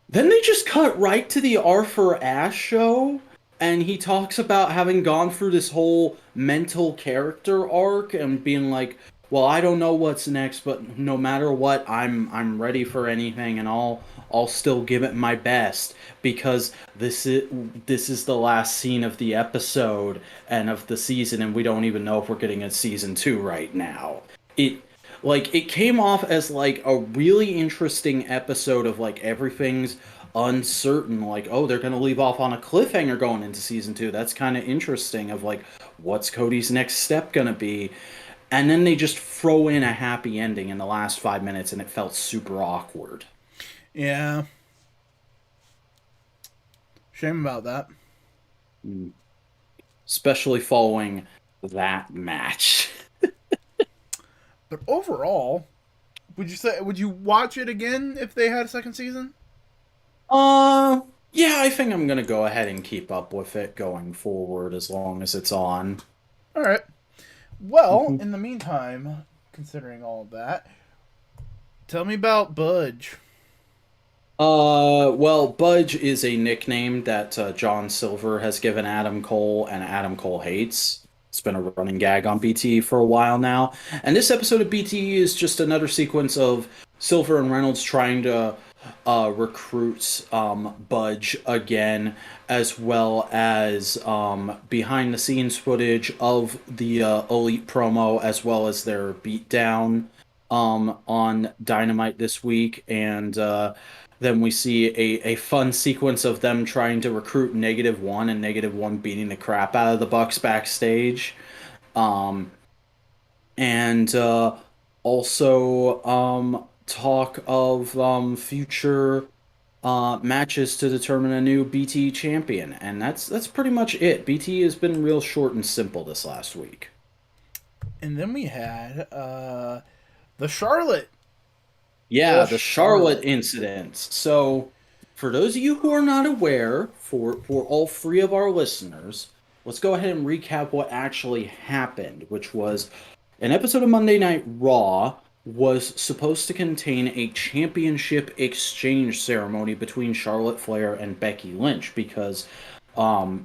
then they just cut right to the Arthur Ashe show, and he talks about having gone through this whole mental character arc and being like, "Well, I don't know what's next, but no matter what, I'm ready for anything, and I'll still give it my best because this is the last scene of the episode and of the season, and we don't even know if we're getting a season 2 right now." It it came off as like a really interesting episode of like everything's uncertain, like, oh, they're gonna leave off on a cliffhanger going into season 2. That's kind of interesting of like what's Cody's next step gonna be. And then they just throw in a happy ending in the last 5 minutes, and it felt super awkward. Yeah. Shame about that. Especially following that match. But overall, would you watch it again if they had a second season? Yeah, I think I'm gonna go ahead and keep up with it going forward as long as it's on. All right. Well, Mhm. in the meantime, considering all of that, tell me about Budge. Well, Budge is a nickname that John Silver has given Adam Cole, and Adam Cole hates. It's been a running gag on BTE for a while now. And this episode of BTE is just another sequence of Silver and Reynolds trying to recruit Budge again, as well as behind the scenes footage of the Elite promo, as well as their beatdown on Dynamite this week. And then we see a fun sequence of them trying to recruit -1 and -1 beating the crap out of the Bucks backstage. Um, and also talk of future matches to determine a new BT champion. And that's pretty much it. BT has been real short and simple this last week. And then we had the Charlotte. Yeah, the Charlotte incident. So, for those of you who are not aware, for all three of our listeners, let's go ahead and recap what actually happened, which was an episode of Monday Night Raw was supposed to contain a championship exchange ceremony between Charlotte Flair and Becky Lynch because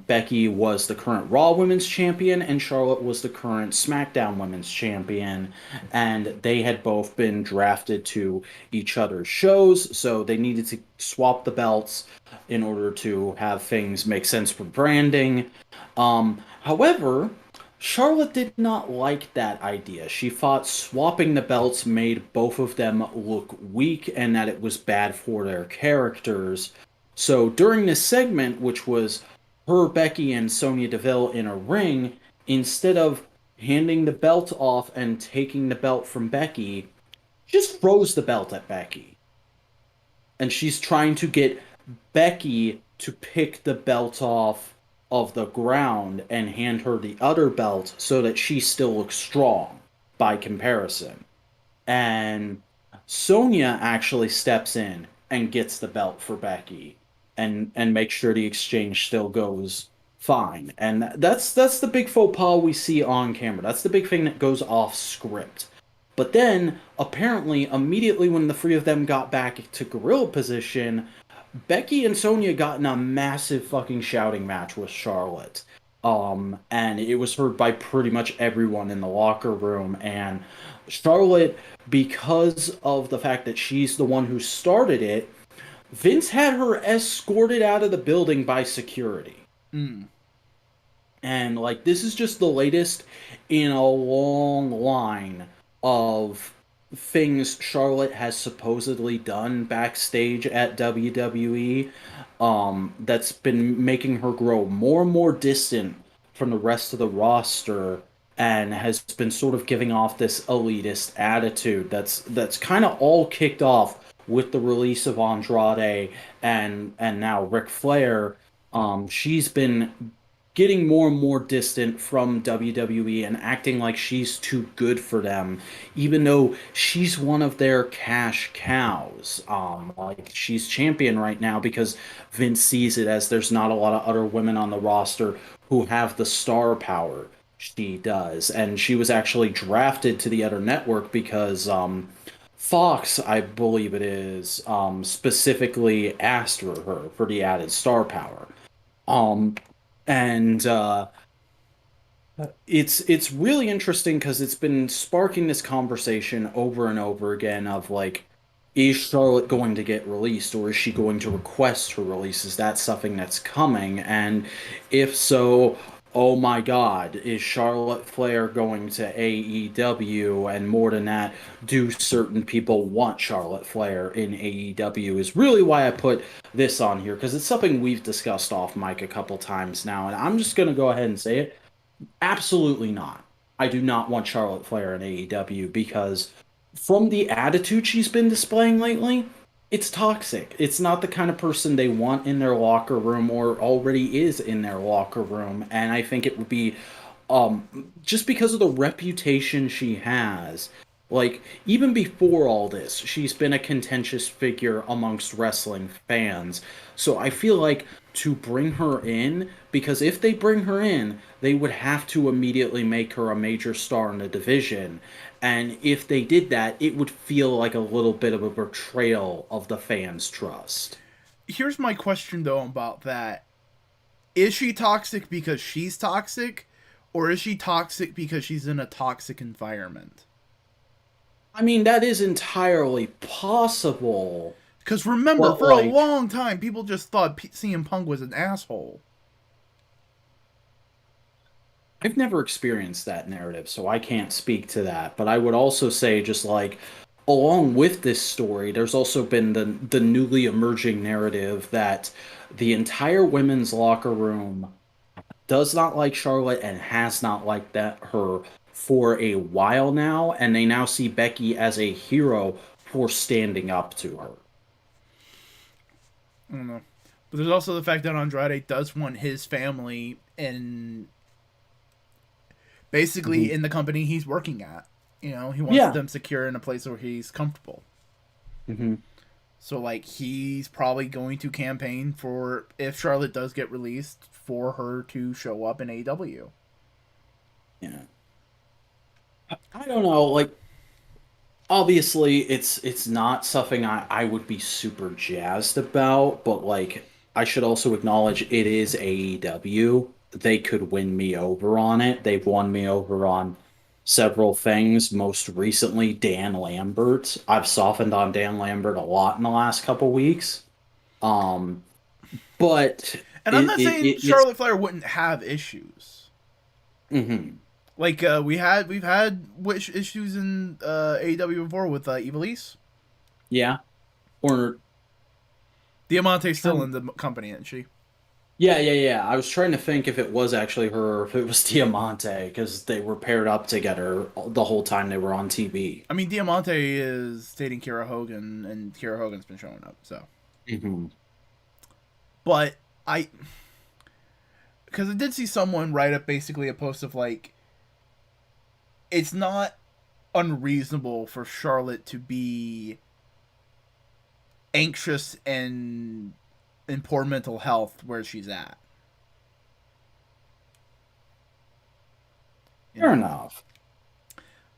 Becky was the current Raw Women's Champion and Charlotte was the current SmackDown Women's Champion, and they had both been drafted to each other's shows, so they needed to swap the belts in order to have things make sense for branding. However, Charlotte did not like that idea. She thought swapping the belts made both of them look weak and that it was bad for their characters. So during this segment, which was her, Becky, and Sonya Deville in a ring, instead of handing the belt off and taking the belt from Becky, just throws the belt at Becky. And she's trying to get Becky to pick the belt off of the ground and hand her the other belt so that she still looks strong by comparison. And Sonya actually steps in and gets the belt for Becky and make sure the exchange still goes fine. And that's the big faux pas we see on camera. That's the big thing that goes off script. But then, apparently, immediately when the three of them got back to gorilla position, Becky and Sonya got in a massive fucking shouting match with Charlotte. And it was heard by pretty much everyone in the locker room. And Charlotte, because of the fact that she's the one who started it, Vince had her escorted out of the building by security. Mm. And like this is just the latest in a long line of things Charlotte has supposedly done backstage at WWE, that's been making her grow more and more distant from the rest of the roster and has been sort of giving off this elitist attitude that's kind of all kicked off with the release of Andrade and now Ric Flair. She's been getting more and more distant from WWE and acting like she's too good for them, even though she's one of their cash cows. Like she's champion right now because Vince sees it as there's not a lot of other women on the roster who have the star power she does, and she was actually drafted to the other network because Fox, I believe it is, specifically asked for her for the added star power. Um, and it's really interesting because it's been sparking this conversation over and over again of like, is Charlotte going to get released or is she going to request her release? Is that something that's coming? And if so, oh my God, is Charlotte Flair going to AEW? And more than that, do certain people want Charlotte Flair in AEW? Is really why I put this on here because it's something we've discussed off mic a couple times now, and I'm just gonna go ahead and say it. Absolutely not. I do not want Charlotte Flair in AEW because from the attitude she's been displaying lately, it's toxic. It's not the kind of person they want in their locker room or already is in their locker room. And I think it would be just because of the reputation she has. Like, even before all this, she's been a contentious figure amongst wrestling fans. So I feel like to bring her in, because if they bring her in, they would have to immediately make her a major star in the division. And if they did that, it would feel like a little bit of a betrayal of the fans' trust. Here's my question though about that. Is she toxic because she's toxic, or is she toxic because she's in a toxic environment? I mean, that is entirely possible, Because remember, but for a like, long time, people just thought CM Punk was an asshole. I've never experienced that narrative, so I can't speak to that. But I would also say, just like, along with this story, there's also been the newly emerging narrative that the entire women's locker room does not like Charlotte and has not liked that her for a while now, and they now see Becky as a hero for standing up to her. I don't know. But there's also the fact that Andrade does want his family in basically Hmm. in the company he's working at. You know, he wants Yeah. them secure in a place where he's comfortable. Hmm. So like he's probably going to campaign for if Charlotte does get released for her to show up in AEW. Yeah. I don't know. Like, obviously it's not something I would be super jazzed about, but like I should also acknowledge it is AEW. They could win me over on it. They've won me over on several things, most recently Dan Lambert. I've softened on Dan Lambert a lot in the last couple weeks. Um but And I'm not saying it's Charlotte Flair wouldn't have issues. mhm. Like we've had issues in AEW before with Evilise. Yeah. Or Diamante's still trying in the company, isn't she? Yeah, yeah, yeah. I was trying to think if it was actually her or if it was Diamante because they were paired up together the whole time they were on TV. I mean, Diamante is dating Kira Hogan, and Kira Hogan's been showing up. So, Hmm. but I, because I did see someone write up basically a post of like, it's not unreasonable for Charlotte to be anxious and in poor mental health where she's at. You Fair know, enough.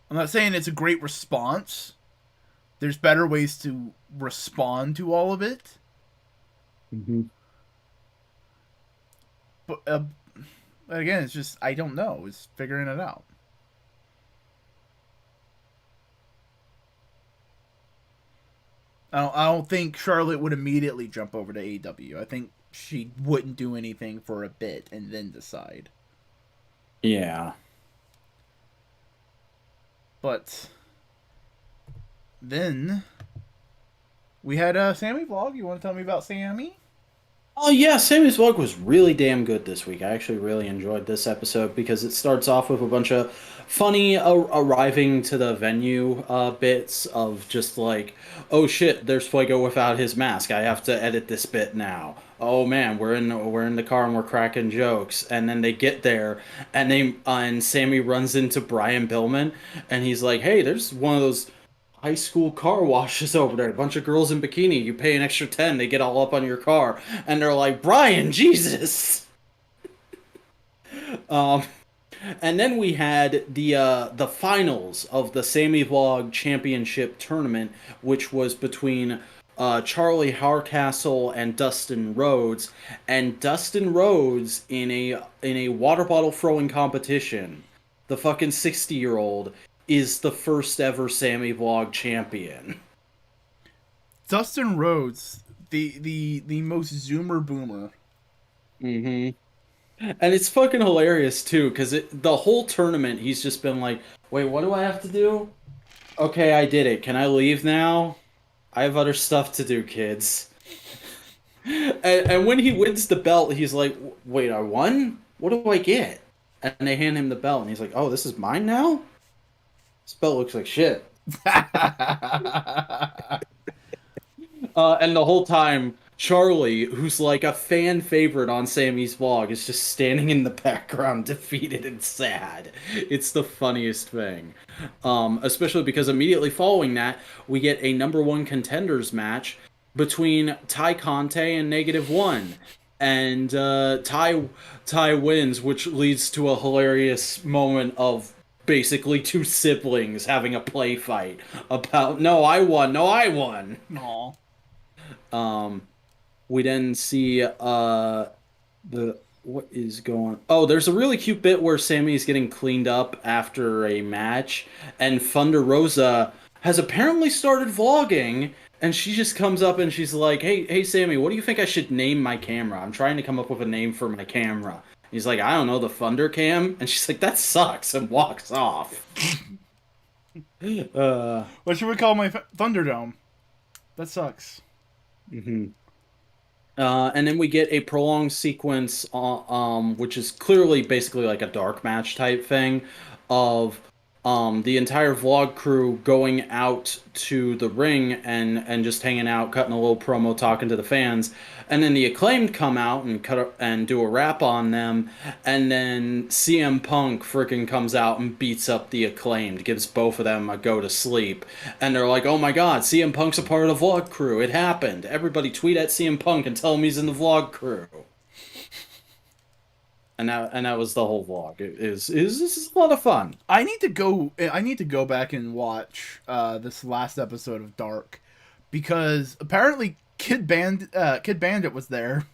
I'm not saying it's a great response. There's better ways to respond to all of it, Hmm. but again, it's just I don't know. It's figuring it out. I don't think Charlotte would immediately jump over to AEW. I think she wouldn't do anything for a bit and then decide. Yeah. But then we had Sammy vlog. You want to tell me about Sammy? Oh yeah, Sammy's vlog was really damn good this week. I actually really enjoyed this episode because it starts off with a bunch of funny arriving to the venue bits of just like, oh shit, there's Fuego without his mask. I have to edit this bit now. Oh man, we're in the car and we're cracking jokes. And then they get there and and Sammy runs into Brian Billman and he's like, hey, there's one of those high school car washes over there. A bunch of girls in bikini. You pay an extra 10, they get all up on your car, and they're like, Brian, Jesus. Um, and then we had the finals of the Sammy Vlog Championship tournament, which was between Charlie Hardcastle and Dustin Rhodes, and Dustin Rhodes in a water bottle throwing competition. The fucking 60-year-old is the first ever Sammy Vlog champion. Dustin Rhodes, the most Zoomer boomer. hmm And it's fucking hilarious too, because the whole tournament he's just been like, "Wait, what do I have to do? Okay, I did it. Can I leave now? I have other stuff to do, kids." And when he wins the belt, he's like, "Wait, I won? What do I get?" And they hand him the belt, and he's like, "Oh, this is mine now? This belt looks like shit." And the whole time, Charlie, who's like a fan favorite on Sammy's vlog, is just standing in the background, defeated and sad. It's the funniest thing. Especially because immediately following that, we get a number one contenders match between Ty Conte and -1. And Ty wins, which leads to a hilarious moment of basically two siblings having a play fight about no, I won, no, I won. Aw. Um, we then see the what is going. Oh, there's a really cute bit where Sammy's getting cleaned up after a match, and Thunder Rosa has apparently started vlogging, and she just comes up and she's like, "Hey, Sammy, what do you think I should name my camera? I'm trying to come up with a name for my camera." He's like, "I don't know, the Thunder Cam," and she's like, "That sucks," and walks off. What should we call my Thunderdome? That sucks. mhm. And then we get a prolonged sequence, which is clearly basically like a dark match type thing, of the entire vlog crew going out to the ring and just hanging out, cutting a little promo, talking to the fans, and then the Acclaimed come out and and do a rap on them, and then CM Punk freaking comes out and beats up the Acclaimed, gives both of them a go to sleep, and they're like, "Oh my God, CM Punk's a part of the vlog crew. It happened. Everybody tweet at CM Punk and tell him he's in the vlog crew." And that was the whole vlog. This is a lot of fun. I need to go. I need to go back and watch this last episode of Dark, because apparently Kid Bandit was there.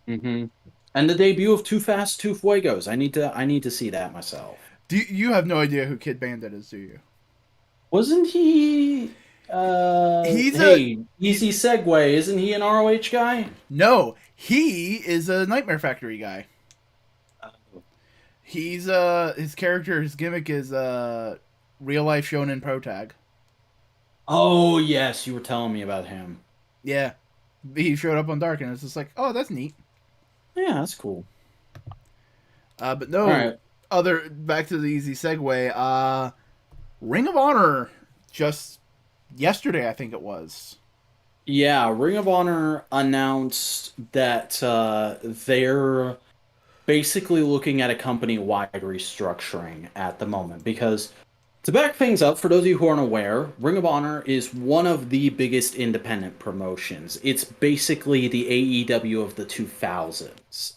hmm And the debut of Too Fast, Too Fuegos. I need to see that myself. Do you have no idea who Kid Bandit is? Do you? Wasn't he? He's Hey, easy segue. Isn't he an ROH guy? No, he is a Nightmare Factory guy. He's his character, his gimmick is real life shonen pro tag. Oh yes, you were telling me about him. Yeah, he showed up on Dark, and it's just like, oh, that's neat. Yeah, that's cool. But no, All right. other back to the easy segue. Ring of Honor just yesterday, I think it was. Yeah, Ring of Honor announced that they're basically looking at a company-wide restructuring at the moment because to back things up, for those of you who aren't aware, Ring of Honor is one of the biggest independent promotions. It's basically the AEW of the 2000s.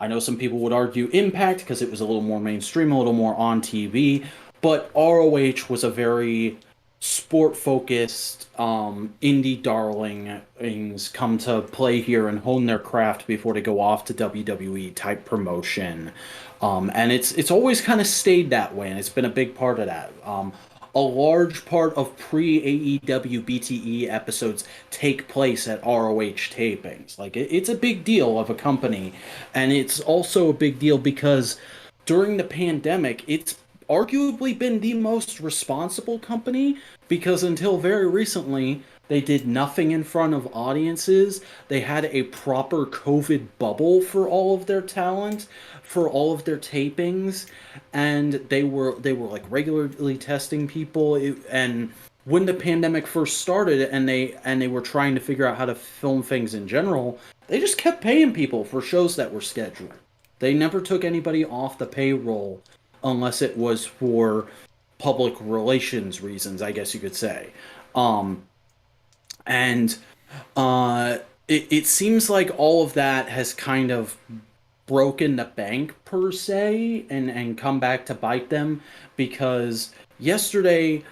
I know some people would argue Impact because it was a little more mainstream, a little more on TV, but ROH was a very sport-focused indie darlings come to play here and hone their craft before they go off to WWE type promotion. And it's always kind of stayed that way, and it's been a big part of that. A large part of pre-AEW BTE episodes take place at ROH tapings. Like, it's a big deal of a company, and it's also a big deal because during the pandemic, it's arguably been the most responsible company because until very recently, they did nothing in front of audiences. They had a proper COVID bubble for all of their talent, for all of their tapings, and they were like regularly testing people. And when the pandemic first started, and they were trying to figure out how to film things in general, they just kept paying people for shows that were scheduled. They never took anybody off the payroll unless it was for public relations reasons, I guess you could say. Um, and it seems like all of that has kind of broken the bank per se and come back to bite them because yesterday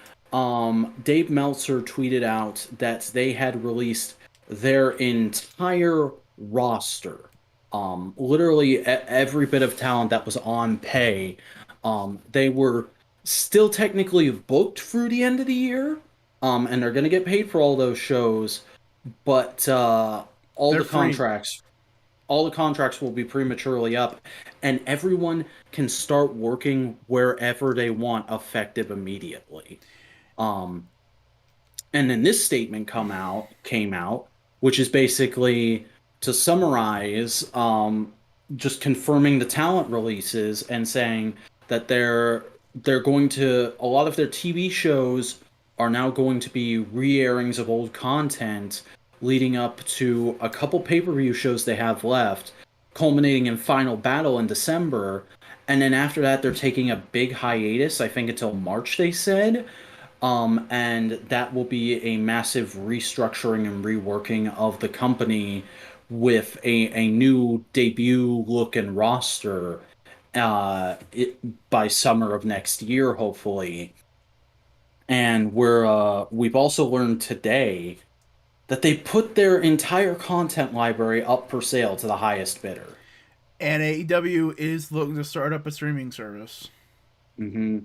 Dave Meltzer tweeted out that they had released their entire roster, literally every bit of talent that was on pay. They were still technically booked through the end of the year, and they're going to get paid for all those shows, but all They're the free. contracts all the contracts will be prematurely up, and everyone can start working wherever they want, effective immediately. Um, and then this statement came out, which is basically to summarize, just confirming the talent releases and saying that they're going to a lot of their TV shows are now going to be re-airings of old content leading up to a couple pay-per-view shows they have left, culminating in Final Battle in December. And then after that, they're taking a big hiatus, I think until March, they said. And that will be a massive restructuring and reworking of the company with a new debut look and roster by summer of next year, hopefully. And we've also learned today that they put their entire content library up for sale to the highest bidder. And AEW is looking to start up a streaming service. hmm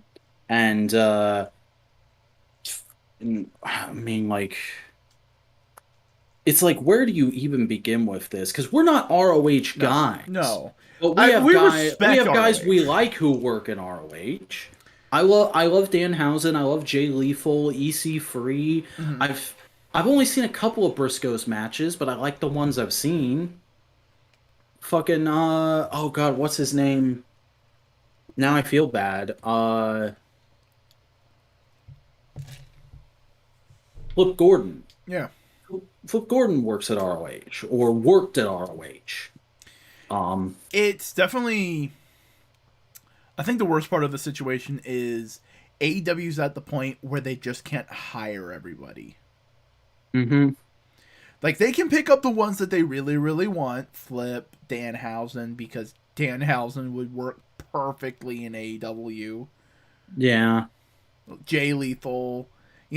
And I mean, like, it's like, where do you even begin with this? Because we're not ROH No, guys, no. but we have We we respect have guys we ROH. like who work in ROH. I love Danhausen. I love Jay Lethal, EC3. Mm-hmm. I've only seen a couple of Briscoes matches, but I like the ones I've seen. Fucking oh god, what's his name? Now I feel bad. Flip Gordon. Yeah. Flip Gordon works at ROH or worked at ROH. It's definitely. I think the worst part of the situation is AEW's at the point where they just can't hire everybody. hmm Like, they can pick up the ones that they really, really want. Flip, Danhausen, because Danhausen would work perfectly in AEW. Yeah, Jay Lethal,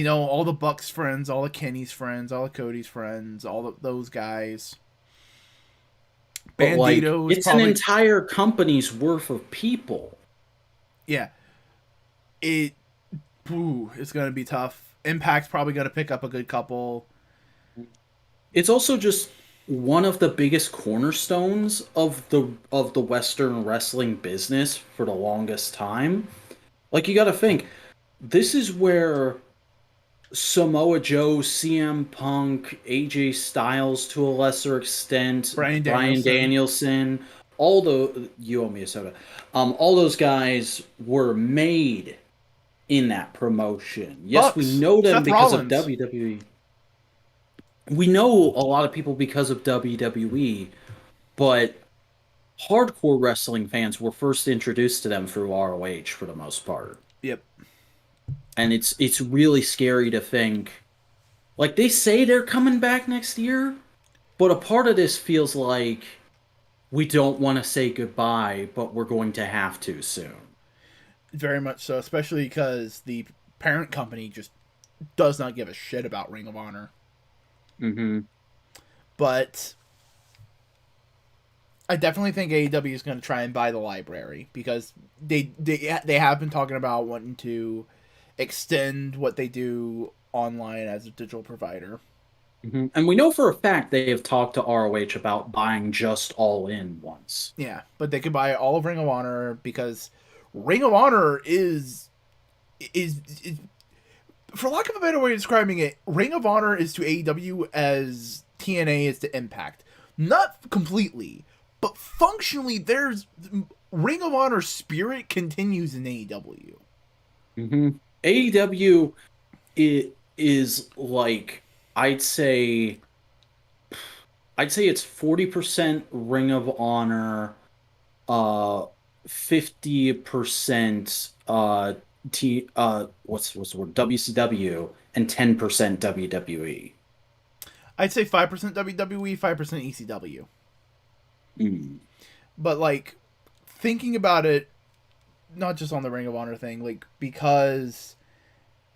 all the Bucks friends, all the Kenny's friends, all the Cody's friends, those guys. but like Bandito's it's an probably, entire company's worth of people. yeah. It, it's gonna be tough. Impact's probably gonna pick up a good couple. It's also just one of the biggest cornerstones of the Western wrestling business for the longest time. Like you got to think, this is where Samoa Joe, CM Punk, AJ Styles to a lesser extent, Brian Bryan Danielson, Danielson, all the you owe me a soda. All those guys were made in that promotion. Yes, we Bucks, know them Seth because of Rollins. WWE. We know a lot of people because of WWE, but hardcore wrestling fans were first introduced to them through ROH for the most part. Yep. And it's really scary to think, like, they say they're coming back next year, but a part of this feels like we don't want to say goodbye, but we're going to have to soon. Very much so, especially because the parent company just does not give a shit about Ring of Honor. Mm-hmm. But I definitely think AEW is going to try and buy the library because they have been talking about wanting to extend what they do online as a digital provider. And we know for a fact they have talked to ROH about buying just All In once. Yeah, but they could buy all of Ring of Honor because Ring of Honor is for lack of a better way of describing it, Ring of Honor is to AEW as TNA is to Impact. Not completely, but functionally, there's Ring of Honor spirit continues in AEW. AEW is like I'd say it's 40% Ring of Honor, 50% what's the word, WCW, and 10% WWE. I'd say 5% WWE, 5% ECW. But like thinking about it, not just on the Ring of Honor thing, like because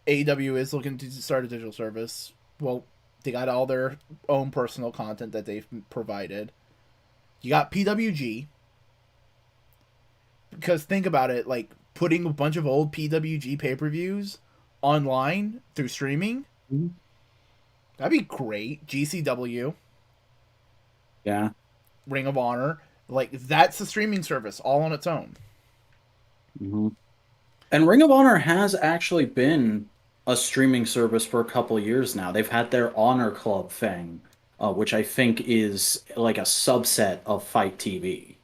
AEW is looking to start a digital service. Well, they got all their own personal content that they've provided. You got PWG. Because think about it, like putting a bunch of old PWG pay-per-views online through streaming, that'd be great. GCW, Yeah. Ring of Honor, like that's a streaming service all on its own. And Ring of Honor has actually been a streaming service for a couple of years now. They've had their Honor Club thing, which I think is like a subset of Fight TV.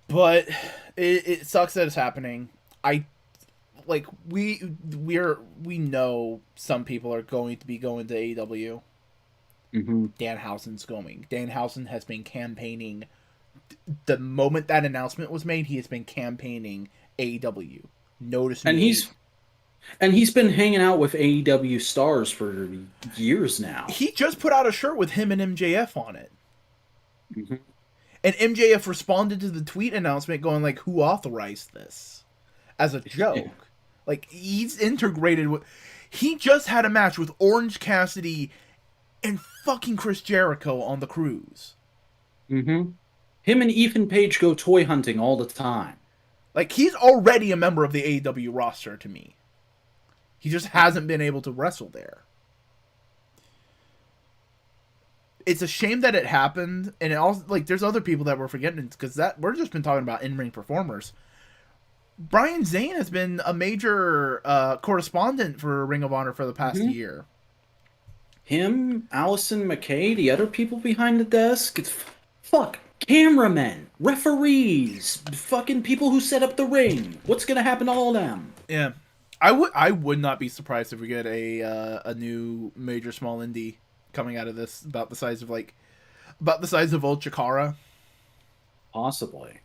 But it sucks that it's happening. I like we know some people are going to be going to AEW. Danhausen's going. Danhausen has been campaigning. The moment that announcement was made, he has been campaigning AEW. Notice And me. he's been hanging out with AEW stars for years now. He just put out a shirt with him and MJF on it. And MJF responded to the tweet announcement going like, who authorized this? As a joke. Yeah. Like, he's integrated with... He just had a match with Orange Cassidy and fucking Chris Jericho on the cruise. Him and Ethan Page go toy hunting all the time. Like, he's already a member of the AEW roster to me. He just hasn't been able to wrestle there. It's a shame that it happened, and it also, like, there's other people that we're forgetting, because that we're just been talking about in-ring performers. Brian Zane has been a major correspondent for Ring of Honor for the past year. Him, Allison McKay, the other people behind the desk, it's fuck cameramen, referees, fucking people who set up the ring. What's gonna happen to all of them? Yeah, I would not be surprised if we get a new major small indie coming out of this about the size of old Chikara. Possibly.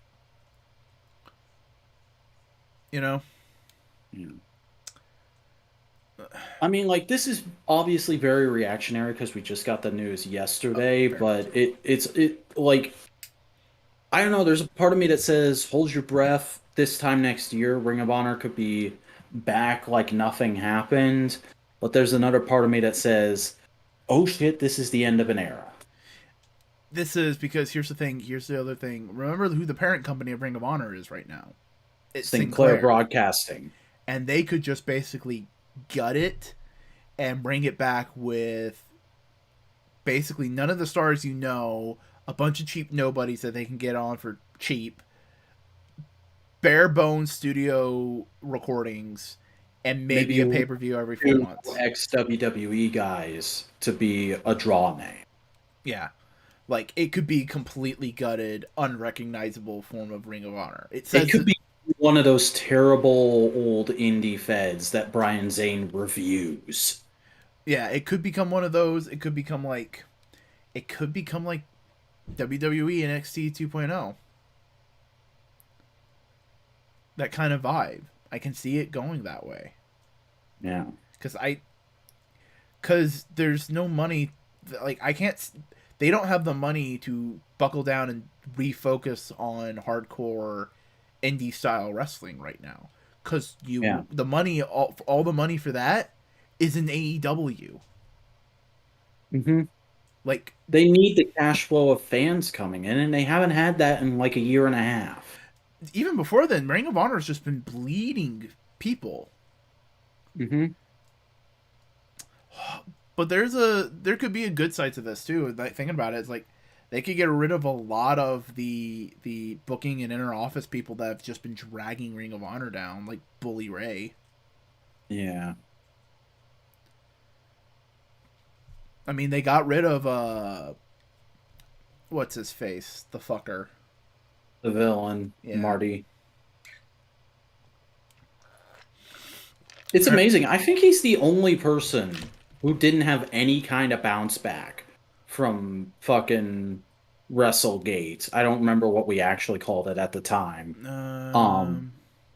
You know? Yeah. I mean, like, this is obviously very reactionary because we just got the news yesterday, but it's like, I don't know, there's a part of me that says, hold your breath, this time next year, Ring of Honor could be back like nothing happened, but there's another part of me that says, oh shit, this is the end of an era. This is because here's the other thing. Remember who the parent company of Ring of Honor is right now? It's Sinclair Broadcasting. And they could just basically gut it and bring it back with basically none of the stars you know, a bunch of cheap nobodies that they can get on for cheap, bare bones studio recordings, and maybe a pay-per-view every 4 months. Ex-WWE guys to be a draw name. Yeah. Like, it could be completely gutted, unrecognizable form of Ring of Honor. It could be one of those terrible old indie feds that Brian Zane reviews. Yeah, it could become one of those. It could become like WWE NXT 2.0. That kind of vibe. I can see it going that way. Yeah. Because there's no money. Like, I can't... They don't have the money to buckle down and refocus on hardcore indie style wrestling right now. Because the money, all the money for that is in AEW. Like, they need the cash flow of fans coming in, and they haven't had that in like a year and a half. Even before then, Ring of Honor has just been bleeding people. But there could be a good side to this too. Like, thinking about it, it's like they could get rid of a lot of the booking and inner office people that have just been dragging Ring of Honor down, like Bully Ray. Yeah. I mean, they got rid of what's his face, the fucker. The villain, Yeah. Marty. It's amazing. I think he's the only person who didn't have any kind of bounce back from fucking WrestleGate. I don't remember what we actually called it at the time. Um, Um,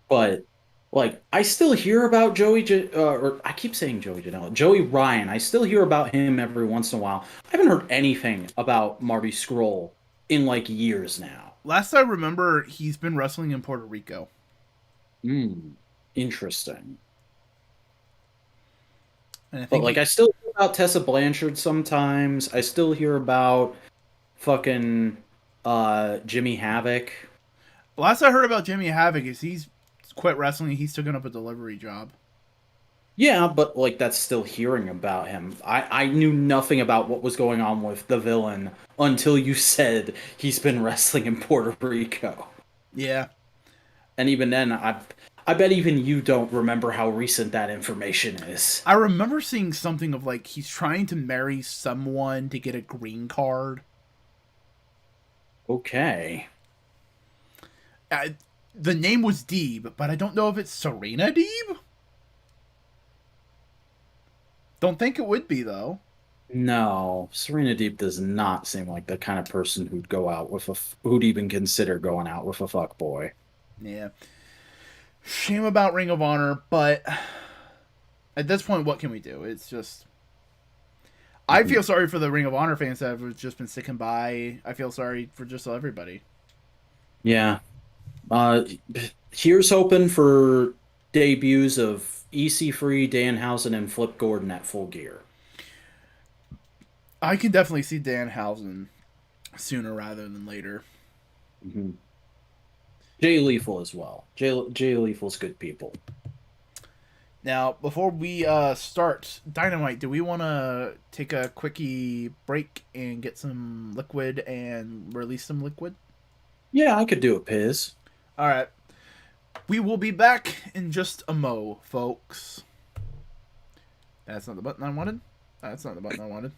but like I still hear about or I keep saying Joey Janela, Joey Ryan. I still hear about him every once in a while. I haven't heard anything about Marty Scurll in like years now. last I remember, he's been wrestling in Puerto Rico. Hmm. Interesting. And I But think like he I still hear about Tessa Blanchard sometimes. I still hear about fucking Jimmy Havoc. last I heard about Jimmy Havoc is he's quit wrestling. He's taken up a delivery job. Yeah, but like that's still hearing about him. I knew nothing about what was going on with the villain until you said he's been wrestling in Puerto Rico. Yeah, And even then I bet even you don't remember how recent that information is. I remember seeing something of like he's trying to marry someone to get a green card. Okay. Uh, the name was Deeb, but I don't know if it's Serena Deeb. Don't think it would be though. No, Serena Deep does not seem like the kind of person who'd go out with who'd even consider going out with a fuck boy. Yeah, shame about Ring of Honor, but at this point, what can we do? It's just I feel sorry for the Ring of Honor fans that have just been sticking by. I feel sorry for just everybody. Yeah. Uh, Here's hoping for debuts of EC3, Danhausen, and Flip Gordon at Full Gear. I can definitely see Danhausen sooner rather than later. Hmm. Jay Lethal as well. Jay Lethal's good people. Now, before we start Dynamite, do we want to take a quickie break and get some liquid and release some liquid? Yeah, I could do a Piz. All right. We will be back in just a mo, folks. That's not the button I wanted. That's not the button I wanted.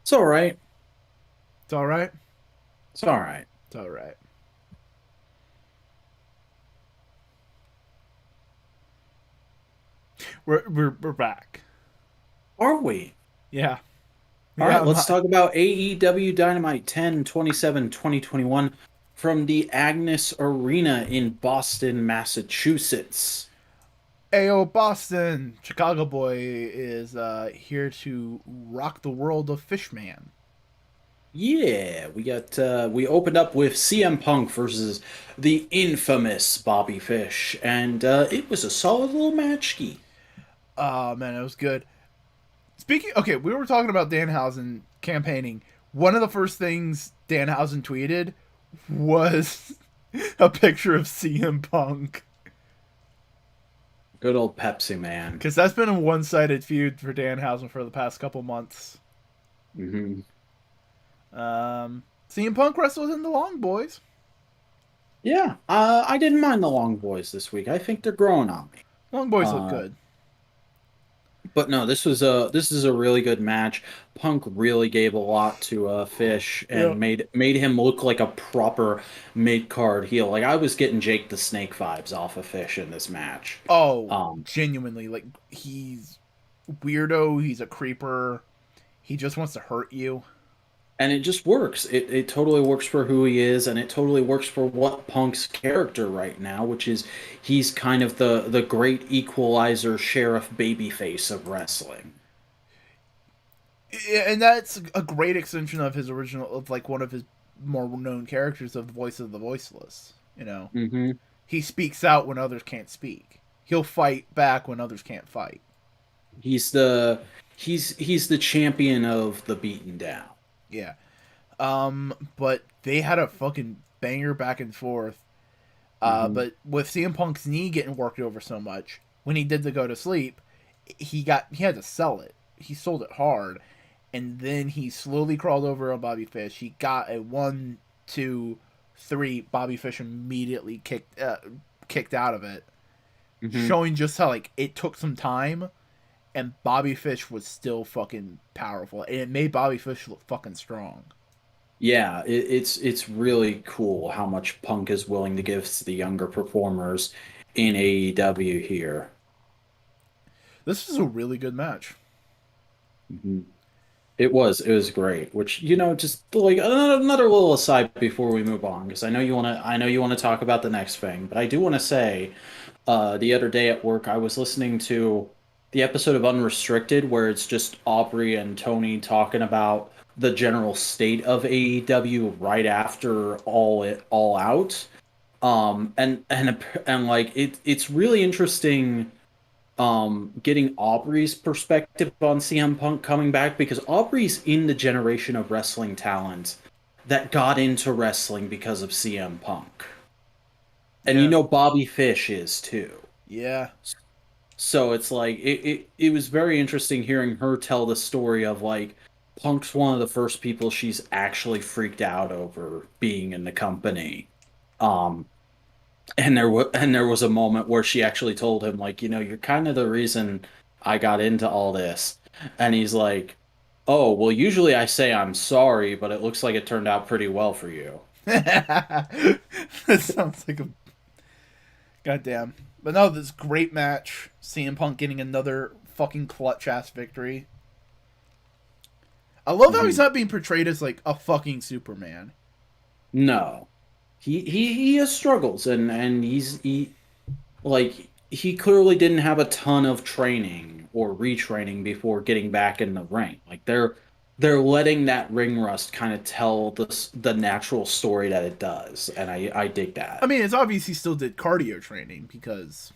It's all right. It's all right. It's all right. It's all right. We're back. Are we? Yeah. All Yeah. right, let's talk about AEW Dynamite 10/27/2021 from the Agnes Arena in Boston, Massachusetts. Ayo, Boston, Chicago boy is here to rock the world of Fishman. Yeah, we opened up with CM Punk versus the infamous Bobby Fish, and it was a solid little match. Oh man, it was good. Speaking, okay, we were talking about Danhausen campaigning. One of the first things Danhausen tweeted was a picture of CM Punk. Good old Pepsi man. Because that's been a one-sided feud for Danhausen for the past couple months. Hmm. CM Punk wrestled in the Long Boys. Yeah, I didn't mind the Long Boys this week. I think they're growing on me. Long Boys look Uh, good. but no, this is a really good match. Punk really gave a lot to Fish Yeah. and made him look like a proper mid card heel. Like I was getting Jake the Snake vibes off of Fish in this match. Oh, Um, genuinely, like he's weirdo. He's a creeper. He just wants to hurt you. and it just works. It totally works for who he is, and it totally works for what Punk's character right now, which is he's kind of the great equalizer sheriff babyface of wrestling. And that's a great extension of his original, of like one of his more known characters of the Voice of the Voiceless. You know, Hmm. he speaks out when others can't speak. He'll fight back when others can't fight. He's the he's the champion of the beaten down. Yeah. But they had a fucking banger back and forth. Hmm. But with CM Punk's knee getting worked over so much, when he did the go to sleep, he had to sell it. He sold it hard, and then he slowly crawled over on Bobby Fish. He got a 1, 2, 3. Bobby Fish immediately kicked out of it, Hmm. showing just how like it took some time, and Bobby Fish was still fucking powerful, and it made Bobby Fish look fucking strong. Yeah, it's really cool how much Punk is willing to give to the younger performers in AEW here. This was a really good match. Hmm. It was great. Which just like another little aside before we move on, because I know you wanna talk about the next thing, but I do want to say, the other day at work I was listening to the episode of Unrestricted where it's just Aubrey and Tony talking about the general state of AEW right after all out. And like it's really interesting getting Aubrey's perspective on CM Punk coming back, because Aubrey's in the generation of wrestling talent that got into wrestling because of CM Punk. And Yeah. Bobby Fish is too. Yeah. So it's like it was very interesting hearing her tell the story of like Punk's one of the first people she's actually freaked out over being in the company. Um and there was a moment where she actually told him like, you're kind of the reason I got into all this. And he's like, "Oh, well usually I say I'm sorry, but it looks like it turned out pretty well for you." That sounds like a goddamn. But no, this great match. CM Punk getting another fucking clutch ass victory. I love how he's Mhm. not being portrayed as like a fucking Superman. No. He has struggles, and he clearly didn't have a ton of training or retraining before getting back in the ring. Like they're letting that ring rust kind of tell the natural story that it does, and I dig I that. mean, it's obvious he still did cardio training because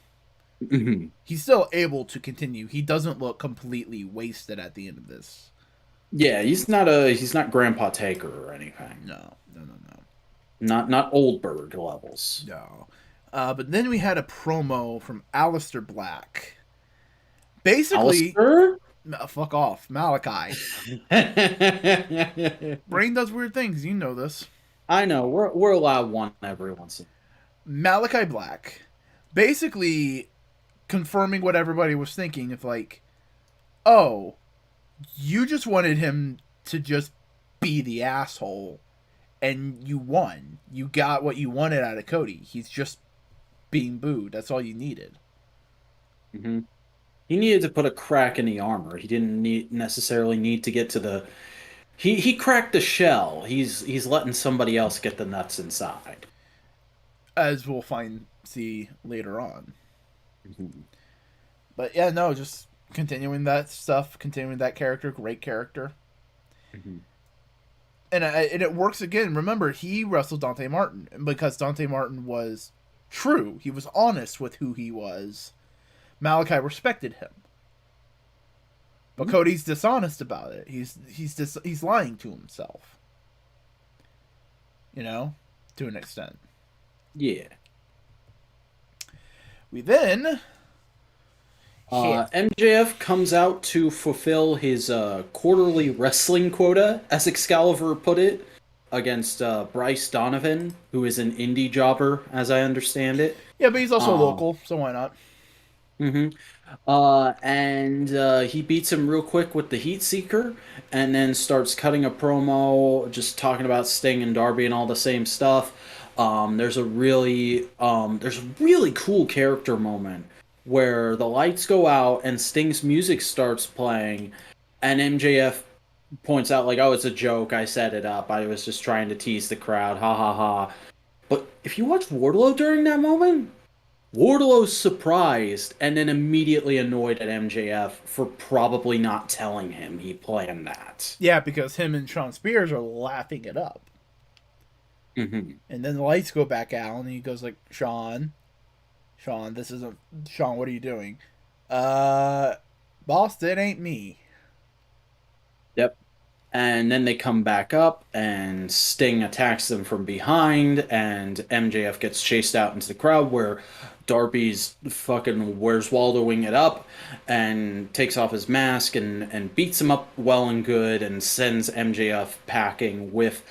Mhm. he's still able to continue. He doesn't look completely wasted at the end of this. Yeah, he's not Grandpa Taker or anything. No, no, no, no. Not Oldberg levels. No. But then we had a promo from Aleister Black. Basically, Alistair? fuck off, Malachi. Brain does weird things. You know this. I know we're allowed one every once in. Malachi Black, basically confirming what everybody was thinking. If like, oh, you just wanted him to just be the asshole, and you won. You got what you wanted out of Cody. He's just being booed. That's all you needed. Hmm. He needed to put a crack in the armor. He didn't necessarily need to get to the. He cracked the shell. He's letting somebody else get the nuts inside. As we'll see later on. Mhm. But yeah, no, just continuing that stuff, continuing that character, great character. Mhm. And it works again. Remember, he wrestled Dante Martin, and because Dante Martin was true, he was honest with who he was. Malachi respected him, but Cody's dishonest about it. He's lying to himself. You know, to an extent. Yeah. We then MJF comes out to fulfill his quarterly wrestling quota, as Excalibur put it, against Bryce Donovan, who is an indie jobber, as I understand it. yeah, but he's also local, so why not? Mm-hmm. And he beats him real quick with the Heat Seeker, and then starts cutting a promo, just talking about Sting and Darby and all the same stuff. There's a really cool character moment where the lights go out and Sting's music starts playing, and MJF points out like, "Oh, it's a joke. I set it up. I was just trying to tease the crowd. Ha ha ha." But if you watch Wardlow during that moment, Wardlow's surprised and then immediately annoyed at MJF for probably not telling him he planned that. Yeah, because him and Sean Spears are laughing it up. Mm-hmm. And then the lights go back out, and he goes like, Sean, this isn't Sean. What are you doing? Boss, that ain't me. Yep. And then they come back up, and Sting attacks them from behind, and MJF gets chased out into the crowd where Darby's fucking Where's Waldoing it up and takes off his mask and beats him up well and good and sends MJF packing with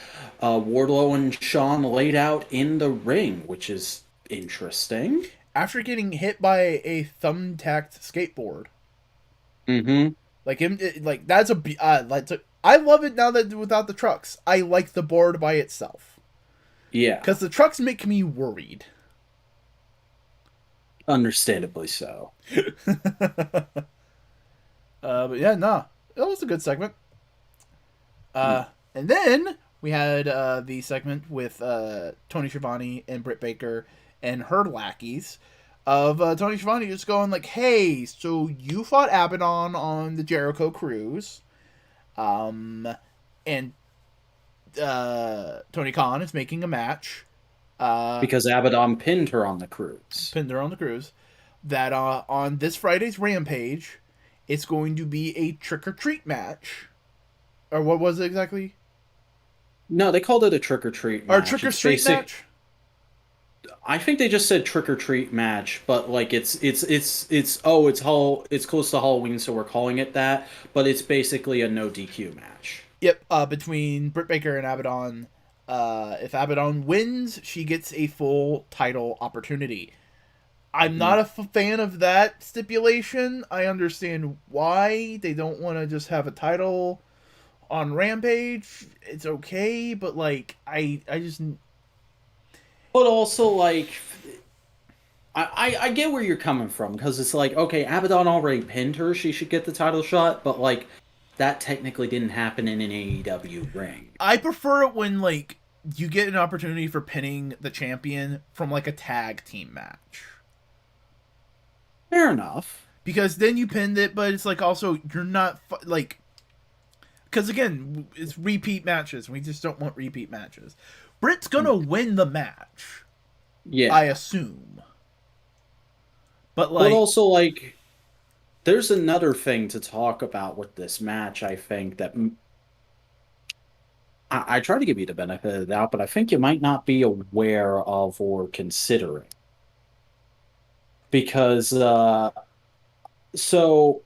Wardlow and Shawn laid out in the ring, which is interesting. After getting hit by a thumbtacked skateboard. Mm-hmm. Like him, like that's I love it now that without the trucks. I like the board by itself. Yeah. Because the trucks make me worried. Understandably so. But yeah, nah. That was a good segment. And then we had the segment with Tony Schiavone and Britt Baker and her lackeys of Tony Schiavone just going like, hey, so you fought Abaddon on the Jericho Cruise. And Tony Khan is making a match. Because Abaddon pinned her on the cruise. That on this Friday's Rampage, it's going to be a trick-or-treat match. Or what was it exactly? No, they called it a trick-or-treat match. Or trick-or-treat match? I think they just said trick-or-treat match, but like it's close to Halloween, so we're calling it that, but it's basically a no DQ match. Yep, between Britt Baker and Abaddon. If Abaddon wins, she gets a full title opportunity. I'm not a fan of that stipulation. I understand why they don't want to just have a title on Rampage. It's okay, but like I just. But also like, I get where you're coming from because it's like, okay, Abaddon already pinned her, she should get the title shot, but like that technically didn't happen in an AEW ring. I prefer it when like you get an opportunity for pinning the champion from like a tag team match. Fair enough. Because then you pinned it, but it's like also you're not like, because again it's repeat matches. We just don't want repeat matches. Britt's gonna win the match. Yeah, I assume. But like, but also like, there's another thing to talk about with this match. I think that I try to give you the benefit of the doubt, but I think you might not be aware of or considering. Because, so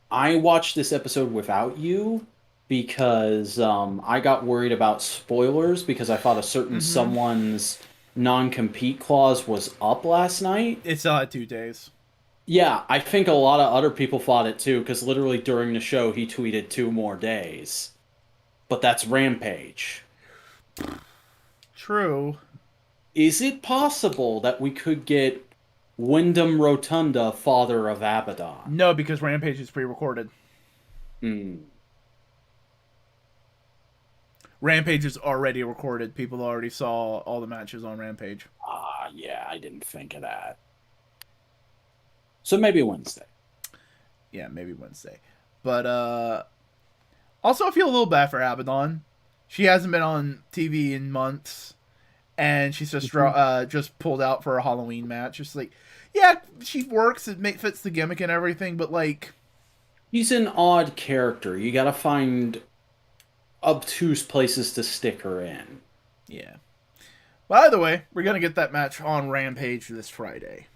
I watched this episode without you because I got worried about spoilers because I thought a certain someone's non-compete clause was up last night. It's still had 2 days. Yeah, I think a lot of other people thought it too, because literally during the show he tweeted 2 more days. But that's Rampage. True. Is it possible that we could get Wyndham Rotunda, father of Abaddon? No, because Rampage is pre-recorded. Hmm. Rampage is already recorded. People already saw all the matches on Rampage. Ah, yeah, I didn't think of that. So maybe Wednesday. Yeah, maybe Wednesday. But also I feel a little bad for Abaddon. She hasn't been on TV in months, and she's just pulled out for a Halloween match. Just like, yeah, she works. Fits the gimmick and everything, but like, He's an odd character. You gotta find obtuse places to stick her in. yeah. By the way, we're gonna get that match on Rampage this Friday.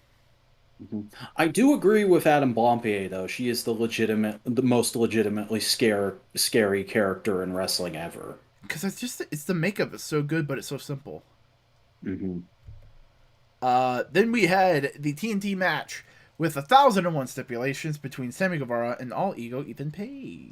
Mhm. I do agree with Adam Blampier though. She is the most legitimately scary character in wrestling ever. Because it's the makeup is so good, but it's so simple. Hmm. Then we had the TNT match with 1,001 stipulations between Sammy Guevara and All Ego Ethan Page.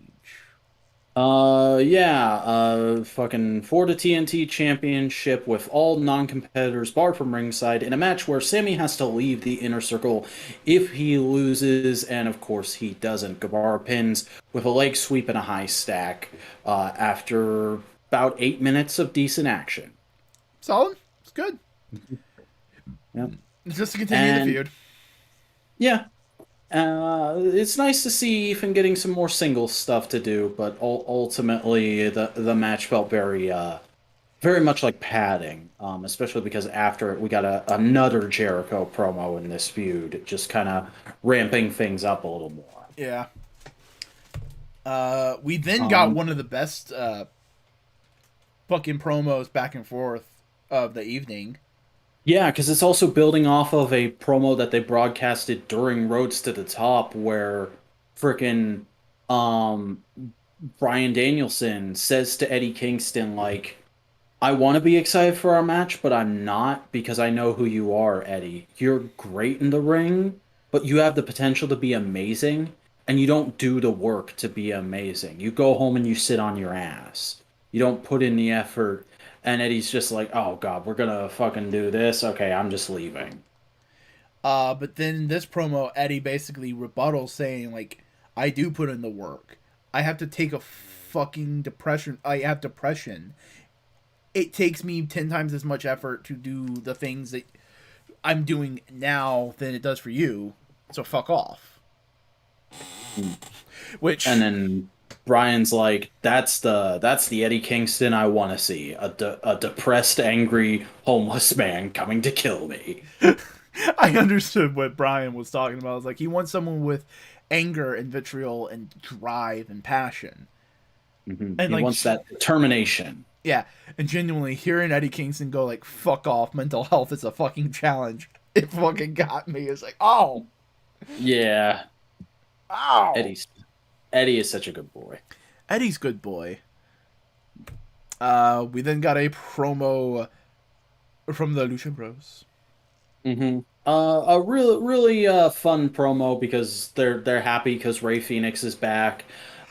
Yeah, fucking for the TNT Championship with all non-competitors barred from ringside in a match where Sammy has to leave the inner circle if he loses, and of course he doesn't. Guevara pins with a leg sweep and a high stack after about 8 minutes of decent action. Solid. It's good. Yep. It's just to continue the feud. Yeah, it's nice to see Ethan getting some more singles stuff to do, but ultimately the match felt very much like padding, especially because after it we got another Jericho promo in this feud, just kind of ramping things up a little more. Yeah. We then got one of the best fucking promos back and forth of the evening. Yeah, because it's also building off of a promo that they broadcasted during Roads to the Top, where frickin' um, Bryan Danielson says to Eddie Kingston, like, I want to be excited for our match, but I'm not because I know who you are, Eddie. You're great in the ring, but you have the potential to be amazing, and you don't do the work to be amazing. You go home and you sit on your ass. You don't put in the effort, and Eddie's just like, oh god, we're gonna fucking do this? Okay, I'm just leaving. But then in this promo, Eddie basically rebuttals saying, like, I do put in the work. I have to take a fucking depression. I have depression. It takes me 10 times as much effort to do the things that I'm doing now than it does for you. So fuck off. Which, And then Brian's like, that's the Eddie Kingston I want to see. A depressed, angry, homeless man coming to kill me. I understood what Brian was talking about. It's like he wants someone with anger and vitriol and drive and passion. Hmm. And He like, wants that determination. yeah, and genuinely hearing Eddie Kingston go like, fuck off, mental health is a fucking challenge. It fucking got me. It's like, oh, Yeah, ow. Eddie's Eddie is such a good boy. Eddie's good boy. We then got a promo from the Lucha Bros. Hmm. A really fun promo because they're happy because Ray Phoenix is back,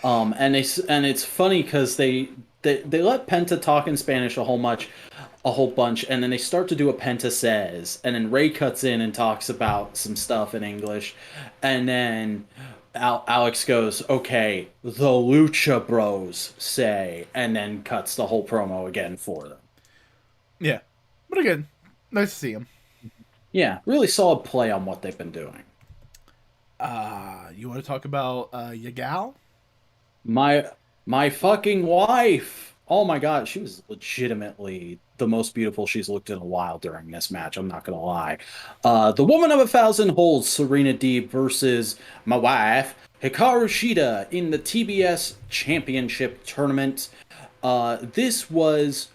and it's funny because they let Penta talk in Spanish a whole bunch, and then they start to do a Penta says, and then Ray cuts in and talks about some stuff in English, and then Alex goes, "Okay, the Lucha Bros say," and then cuts the whole promo again for them. Yeah, but again, nice to see him. Yeah, really solid play on what they've been doing. You want to talk about your gal? My my fucking wife. Oh my god, she was legitimately the most beautiful she's looked in a while during this match. I'm not gonna lie. The woman of 1,000 holds Serena Deeb versus my wife Hikaru Shida in the TBS Championship tournament. This was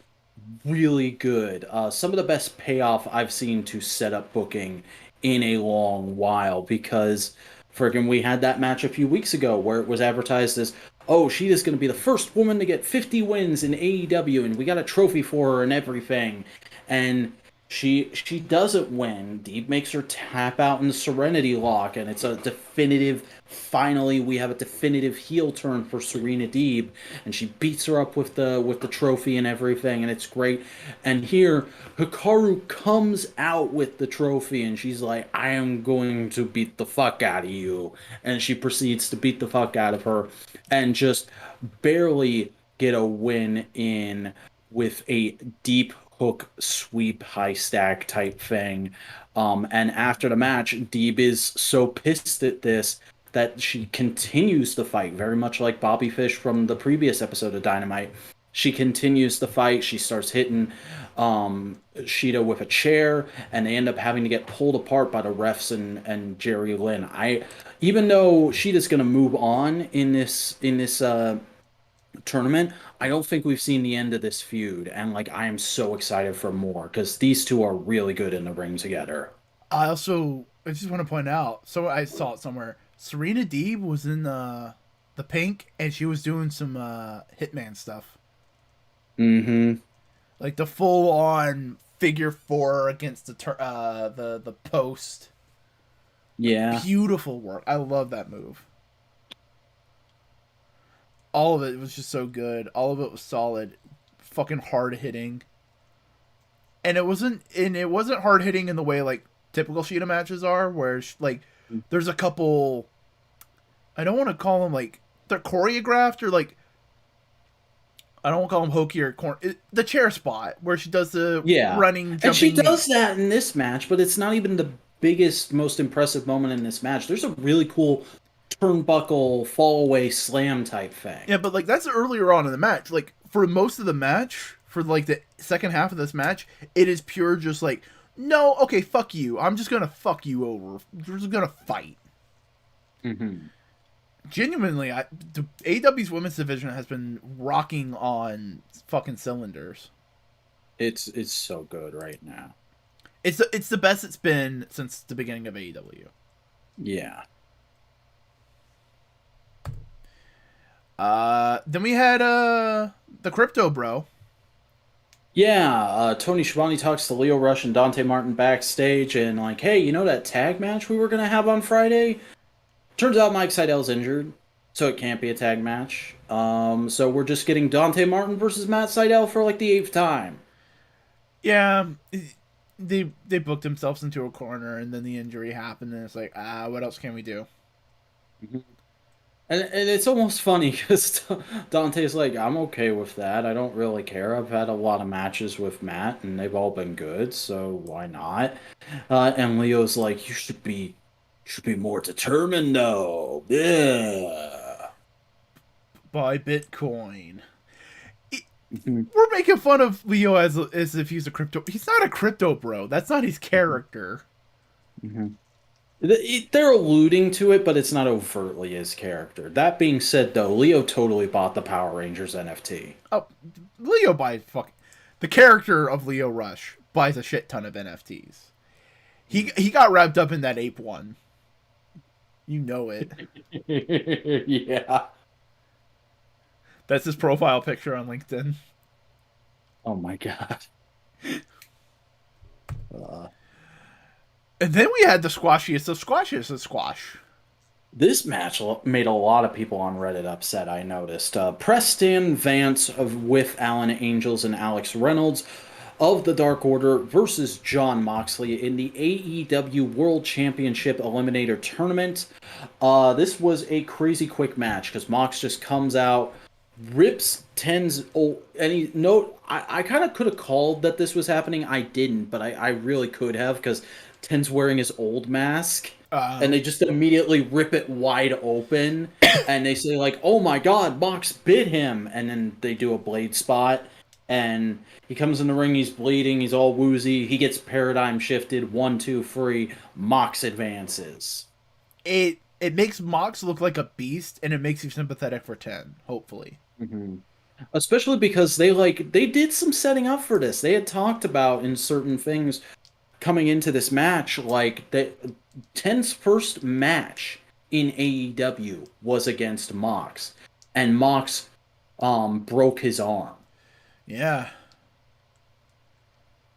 really good. Some of the best payoff I've seen to set up booking in a long while because friggin' we had that match a few weeks ago where it was advertised as, oh, she is going to be the first woman to get 50 wins in AEW and we got a trophy for her and everything. And She doesn't win. Deeb makes her tap out in the Serenity Lock, and it's a definitive. Finally, we have a definitive heel turn for Serena Deeb, and she beats her up with the trophy and everything, and it's great. And here, Hikaru comes out with the trophy, and she's like, "I am going to beat the fuck out of you," and she proceeds to beat the fuck out of her, and just barely get a win in with a deep hook sweep high stack type thing. And after the match, Deeb is so pissed at this that she continues the fight, very much like Bobby Fish from the previous episode of Dynamite. She continues the fight. She starts hitting Sheeta with a chair, and they end up having to get pulled apart by the refs and Jerry Lynn. Even though Sheeta's going to move on in this tournament, I don't think we've seen the end of this feud, and like I am so excited for more because these two are really good in the ring together. I just want to point out, so I saw it somewhere. Serena Deeb was in the pink, and she was doing some Hitman stuff, Mm-hmm. like the full on figure four against the post. Yeah. Beautiful work. I love that move. All of it was just so good. All of it was solid, fucking hard hitting. And it wasn't hard hitting in the way like typical Sheeta matches are, where like there's a couple. I don't want to call them like they're choreographed or like. I don't want to call them hokey or the chair spot where she does the running, jumping. And she does that in this match, but it's not even the biggest, most impressive moment in this match. There's a really cool turnbuckle fall away slam type thing. Yeah, but like that's earlier on in the match. Like for most of the match, for like the second half of this match, it is pure just like, no, okay, fuck you. I'm just gonna fuck you over. We're just gonna fight. Mm-hmm. Genuinely, the AEW's women's division has been rocking on fucking cylinders. It's so good right now. It's the best it's been since the beginning of AEW. Yeah. Then we had the Crypto Bro. Yeah, Tony Schiavone talks to Leo Rush and Dante Martin backstage, and like, hey, you know that tag match we were gonna have on Friday? Turns out Mike Seidel's injured, so it can't be a tag match. So we're just getting Dante Martin versus Matt Seidel for like the 8th time. Yeah, they booked themselves into a corner, and then the injury happened, and it's like, what else can we do? Mm-hmm. And it's almost funny because Dante's like, I'm okay with that. I don't really care. I've had a lot of matches with Matt, and they've all been good, so why not? And Leo's like, you should be more determined, though. Yeah. Buy Bitcoin. We're making fun of Leo as if he's a crypto. He's not a crypto bro. That's not his character. Mm-hmm. They're alluding to it, but it's not overtly his character. That being said, though, Leo totally bought the Power Rangers NFT. Oh, Leo buys the character of Leo Rush buys a shit ton of NFTs. He got wrapped up in that ape one. You know it. Yeah. That's his profile picture on LinkedIn. Oh my god. And then we had the squashiest of squash. This match made a lot of people on Reddit upset, I noticed. Preston Vance with Alan Angels and Alex Reynolds of the Dark Order versus Jon Moxley in the AEW World Championship Eliminator Tournament. This was a crazy quick match because Mox just comes out, rips Ten's old... I kind of could have called that this was happening. I didn't, but I really could have because Ten's wearing his old mask. And they just immediately rip it wide open. And they say, like, oh my god, Mox bit him. And then they do a blade spot. And he comes in the ring, he's bleeding, he's all woozy. He gets paradigm shifted, 1, 2, 3. Mox advances. It makes Mox look like a beast, and it makes you sympathetic for Ten, hopefully. Mm-hmm. Especially because they did some setting up for this. They had talked about in certain things coming into this match, like Ten's first match in AEW was against Mox, and Mox broke his arm. Yeah.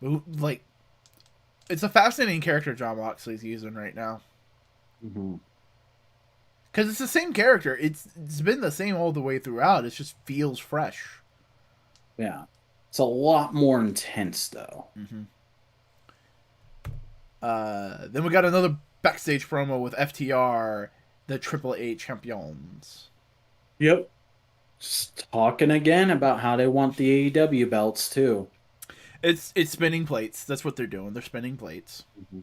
Like, It's a fascinating character Jon Moxley's using right now. Mm-hmm. Because it's the same character. It's been the same all the way throughout. It just feels fresh. Yeah. It's a lot more intense, though. Mm-hmm. Then we got another backstage promo with FTR, the AAA champions. Yep. Just talking again about how they want the AEW belts, too. It's spinning plates. That's what they're doing. They're spinning plates. Mm-hmm.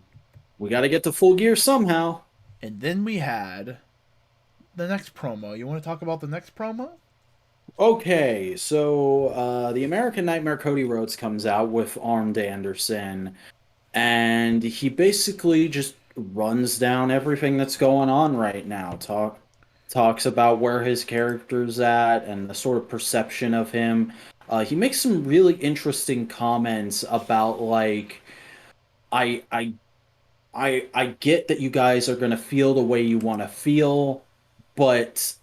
We got to get to Full Gear somehow. And then we had the next promo. You want to talk about the next promo? Okay, so the American Nightmare Cody Rhodes comes out with Armed Anderson, and he basically just runs down everything that's going on right now. Talks about where his character's at and the sort of perception of him. He makes some really interesting comments about like, I I I get that you guys are gonna feel the way you want to feel, but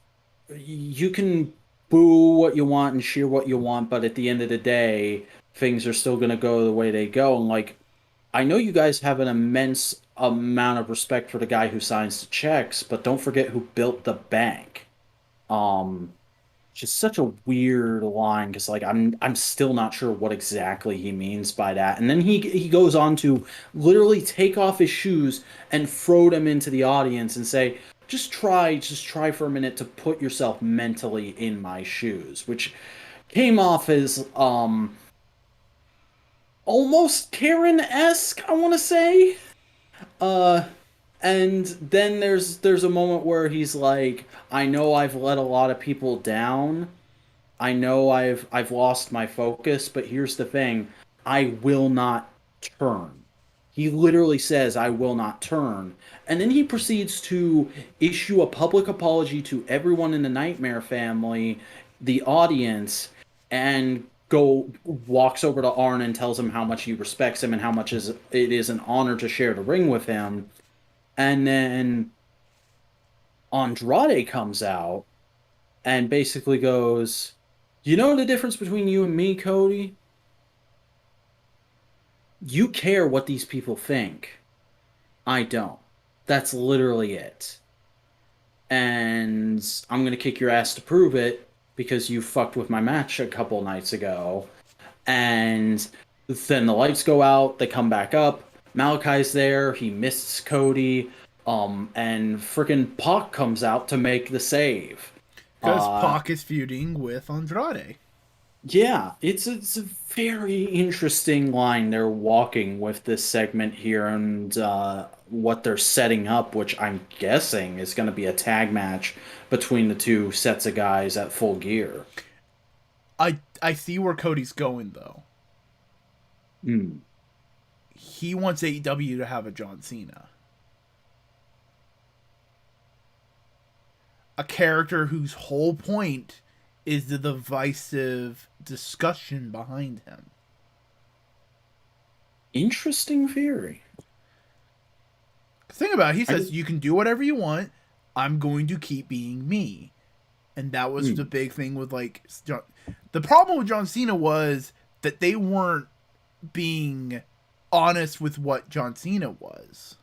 you can boo what you want and cheer what you want, but at the end of the day, things are still gonna go the way they go. And like, I know you guys have an immense amount of respect for the guy who signs the checks, but don't forget who built the bank. Um, just such a weird line because like I'm still not sure what exactly he means by that. And then he goes on to literally take off his shoes and throw them into the audience and say, just try for a minute to put yourself mentally in my shoes, which came off as almost Karen-esque, I want to say. Uh, and then there's a moment where he's like, I know I've let a lot of people down. I know I've lost my focus, but here's the thing. I will not turn. He literally says, I will not turn. And then he proceeds to issue a public apology to everyone in the Nightmare family, the audience, and walks over to Arn and tells him how much he respects him and how much it is an honor to share the ring with him. And then Andrade comes out and basically goes, you know the difference between you and me, Cody? You care what these people think. I don't. That's literally it. And I'm going to kick your ass to prove it because you fucked with my match a couple nights ago. And then the lights go out, they come back up. Malachi's there, he misses Cody, and freaking Pac comes out to make the save. Because Pac is feuding with Andrade. Yeah, it's a very interesting line they're walking with this segment here, and what they're setting up, which I'm guessing is going to be a tag match between the two sets of guys at Full Gear. I see where Cody's going though. Hmm. He wants AEW to have a John Cena. A character whose whole point is the divisive discussion behind him. Interesting theory. Think about it. He says, you can do whatever you want. I'm going to keep being me. And that was the big thing with, like, the problem with John Cena was that they weren't being honest with what John Cena was.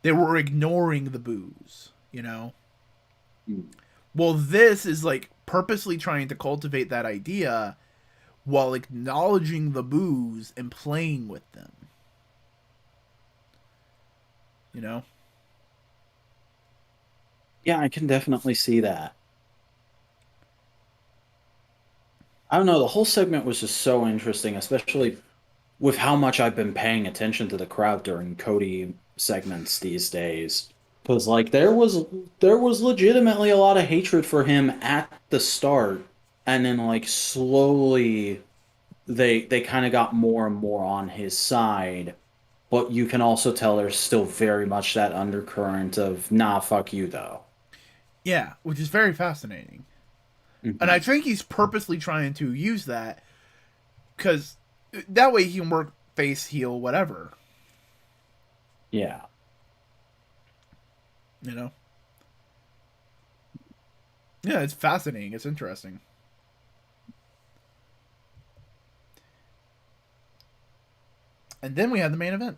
They were ignoring the boos, you know? Well, this is, like, purposely trying to cultivate that idea while acknowledging the boos and playing with them. You know? Yeah, I can definitely see that. I don't know, the whole segment was just so interesting, especially with how much I've been paying attention to the crowd during Cody segments these days. Because like there was legitimately a lot of hatred for him at the start, and then like slowly they kind of got more and more on his side. But you can also tell there's still very much that undercurrent of nah, fuck you though. Yeah, which is very fascinating. Mm-hmm. And I think he's purposely trying to use that because that way he can work face, heel, whatever. Yeah. You know? Yeah, it's fascinating. It's interesting. And then we had the main event.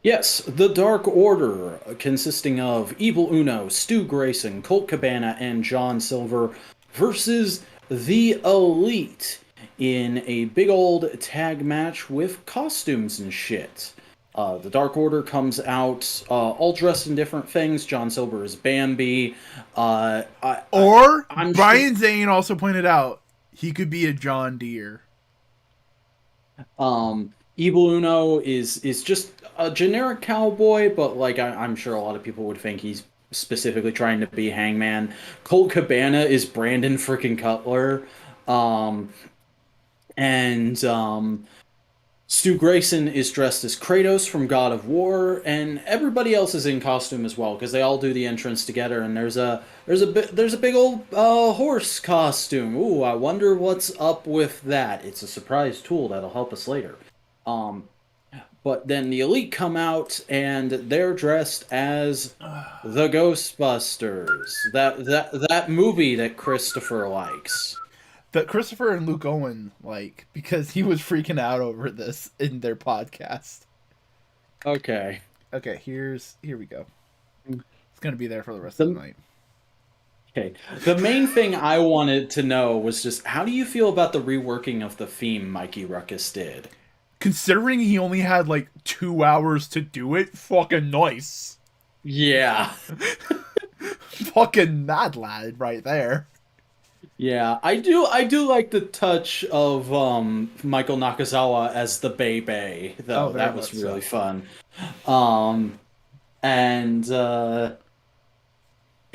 Yes, the Dark Order, consisting of Evil Uno, Stu Grayson, Colt Cabana, and John Silver, versus the Elite in a big old tag match with costumes and shit. The Dark Order comes out all dressed in different things. John Silver is Bambi. I'm Brian Zane also pointed out he could be a John Deere. Evil Uno is just a generic cowboy, but like I'm sure a lot of people would think he's specifically trying to be Hangman. Colt Cabana is Brandon freaking Cutler. And Stu Grayson is dressed as Kratos from God of War, and everybody else is in costume as well because they all do the entrance together. And there's a big old horse costume. Ooh, I wonder what's up with that. It's a surprise tool that'll help us later. But then the Elite come out and they're dressed as the Ghostbusters. That movie that Christopher likes. That Christopher and Luke Owen like, because he was freaking out over this in their podcast. Okay. Okay, here we go. It's gonna be there for the rest of the night. Okay. The main thing I wanted to know was just how do you feel about the reworking of the theme Mikey Ruckus did? Considering he only had like 2 hours to do it, fucking nice. Yeah. Fucking mad lad right there. Yeah, I do like the touch of Michael Nakazawa as the Bay though. That was really fun.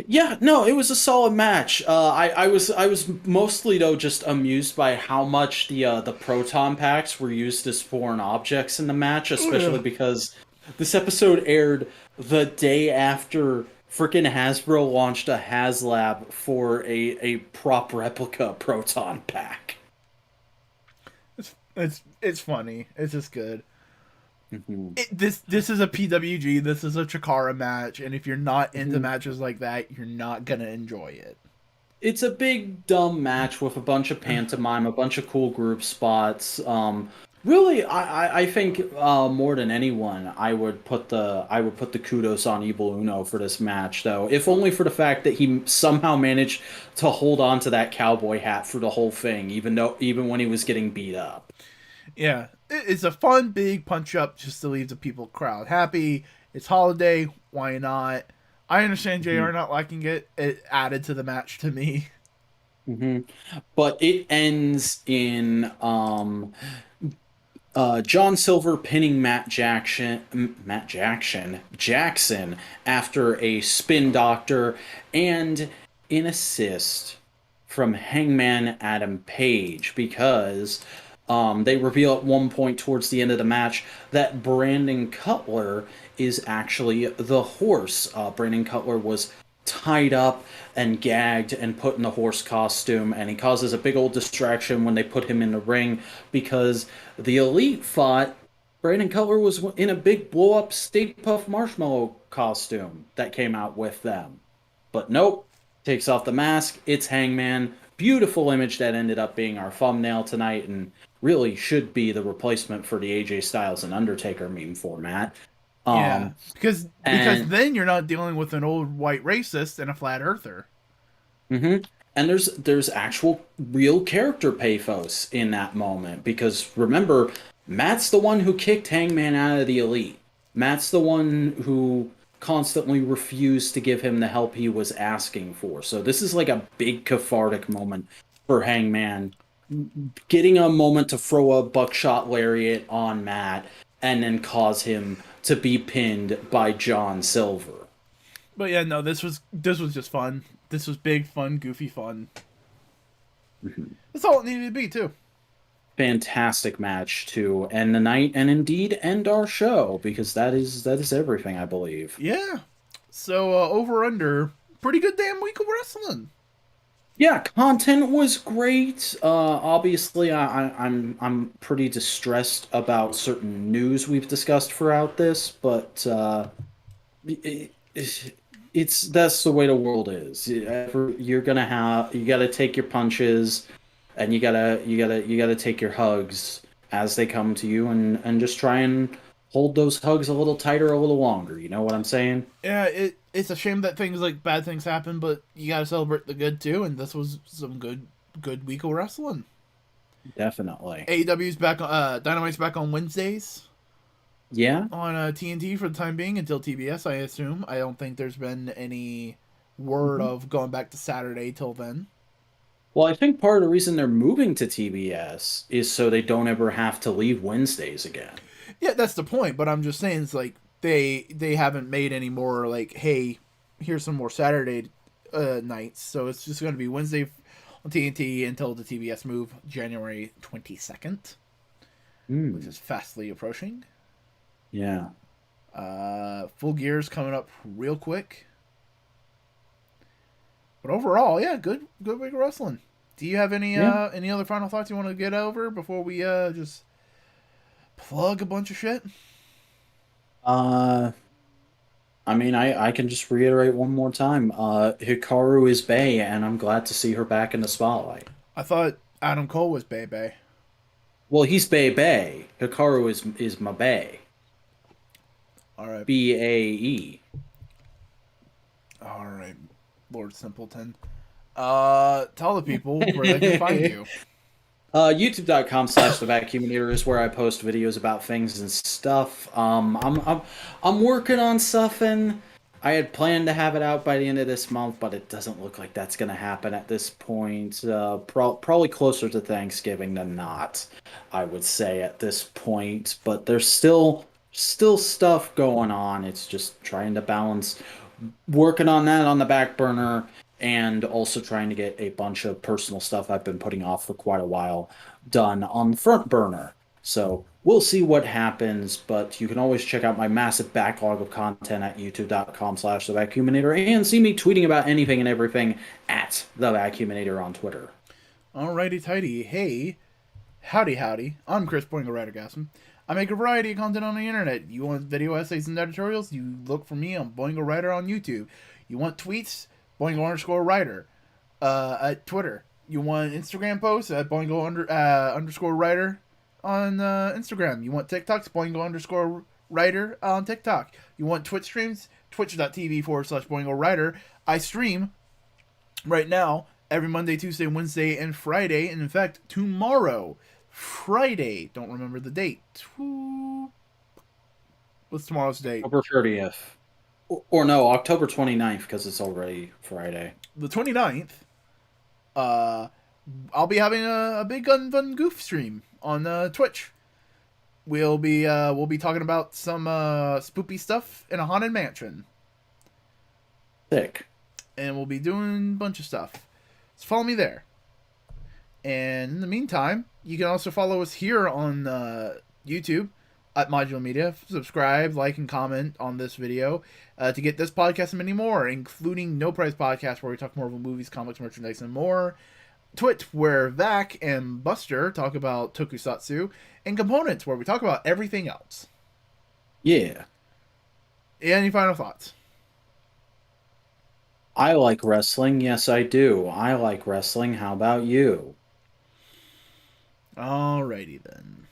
Yeah, no, it was a solid match. I was mostly though just amused by how much the proton packs were used as foreign objects in the match, especially because this episode aired the day after frickin' Hasbro launched a HasLab for a prop replica proton pack. It's funny. It's just good. Mm-hmm. This is a PWG. This is a Chikara match, and if you're not into matches like that, you're not gonna enjoy it. It's a big dumb match with a bunch of pantomime, a bunch of cool group spots. Really, I think more than anyone, I would put the kudos on Evil Uno for this match, though, if only for the fact that he somehow managed to hold on to that cowboy hat for the whole thing, even when he was getting beat up. Yeah, it's a fun big punch up just to leave the people crowd happy. It's holiday, why not? I understand JR not liking it. It added to the match to me. But it ends in John Silver pinning Jackson after a spin doctor and an assist from Hangman Adam Page because they reveal at one point towards the end of the match that Brandon Cutler is actually the horse. Brandon Cutler was tied up and gagged and put in the horse costume, and he causes a big old distraction when they put him in the ring because the Elite thought Brandon Cutler was in a big blow-up Stay Puft Marshmallow costume that came out with them. But nope, takes off the mask, it's Hangman. Beautiful image that ended up being our thumbnail tonight and really should be the replacement for the AJ Styles and Undertaker meme format. Yeah, because then you're not dealing with an old white racist and a flat earther. And there's actual real character pathos in that moment because remember, Matt's the one who kicked Hangman out of the Elite. Matt's the one who constantly refused to give him the help he was asking for. So this is like a big cathartic moment for Hangman, getting a moment to throw a buckshot lariat on Matt and then cause him to be pinned by John Silver. But yeah, no, this was just fun. This was big, fun, goofy fun. That's all it needed to be, too. Fantastic match to end the night and indeed end our show because that is everything, I believe. Yeah. So over under, pretty good damn week of wrestling. Yeah, content was great. Obviously, I'm pretty distressed about certain news we've discussed throughout this, but that's the way the world is. You gotta take your punches, and you gotta take your hugs as they come to you, and just try and hold those hugs a little tighter, a little longer. You know what I'm saying? Yeah, it's a shame that things like bad things happen, but you gotta celebrate the good too. And this was some good week of wrestling. Definitely. AEW's back. Dynamite's back on Wednesdays Yeah. on TNT for the time being until TBS. I assume. I don't think there's been any word Mhm. of going back to Saturday till then. Well, I think part of the reason they're moving to TBS is so they don't ever have to leave Wednesdays again. Yeah, that's the point. But I'm just saying, it's like they haven't made any more like, hey, here's some more Saturday nights. So it's just going to be Wednesday on TNT until the TBS move January 22nd, which Hmm. is fastly approaching. Yeah. Full Gear's coming up real quick. But overall, yeah, good week of wrestling. Do you have Yeah. any other final thoughts you want to get over before we just plug a bunch of shit? Uh, I mean, I can just reiterate one more time. Hikaru is Bay, and I'm glad to see her back in the spotlight. I thought Adam Cole was Bebe. Well, he's Bay Bay. Hikaru is my Bay. All right, BAE. all right, Lord Simpleton. Tell the people where they can find you. YouTube.com/the vacuum eater is where I post videos about things and stuff. I'm working on stuff, and I had planned to have it out by the end of this month, but it doesn't look like that's gonna happen at this point. Probably closer to Thanksgiving than not, I would say at this point. But there's still stuff going on. It's just trying to balance working on that on the back burner and also trying to get a bunch of personal stuff I've been putting off for quite a while done on the front burner. So we'll see what happens, but you can always check out my massive backlog of content at youtube.com/the vacuuminator and see me tweeting about anything and everything at the vacuuminator on Twitter. Alrighty, tidy. Hey, howdy. I'm Chris Boingo Ryder Gaston. I make a variety of content on the internet. You want video essays and editorials? You look for me on Boingo Ryder on YouTube. You want tweets? Boingo_Ryder at Twitter. You want Instagram posts at Boingo underscore on Instagram. You want TikToks? Boingo_Ryder on TikTok. You want Twitch streams? Twitch.tv/Boingo I stream right now every Monday, Tuesday, Wednesday, and Friday. And in fact, tomorrow, Friday, don't remember the date. What's tomorrow's date? October 30th. Or no, October 29th, because it's already Friday. The 29th. Uh, I'll be having a big Gun Fun Goof stream on Twitch. We'll be talking about some spoopy stuff in a haunted mansion, Thick. and we'll be doing a bunch of stuff. So follow me there. And in the meantime, you can also follow us here on YouTube at Modular Media. Subscribe, like, and comment on this video to get this podcast and many more, including No Price Podcast, where we talk more about movies, comics, merchandise, and more. Twit, where Vac and Buster talk about tokusatsu, and Components, where we talk about everything else. Yeah. Any final thoughts? I like wrestling. Yes, I do. I like wrestling. How about you? Alrighty then.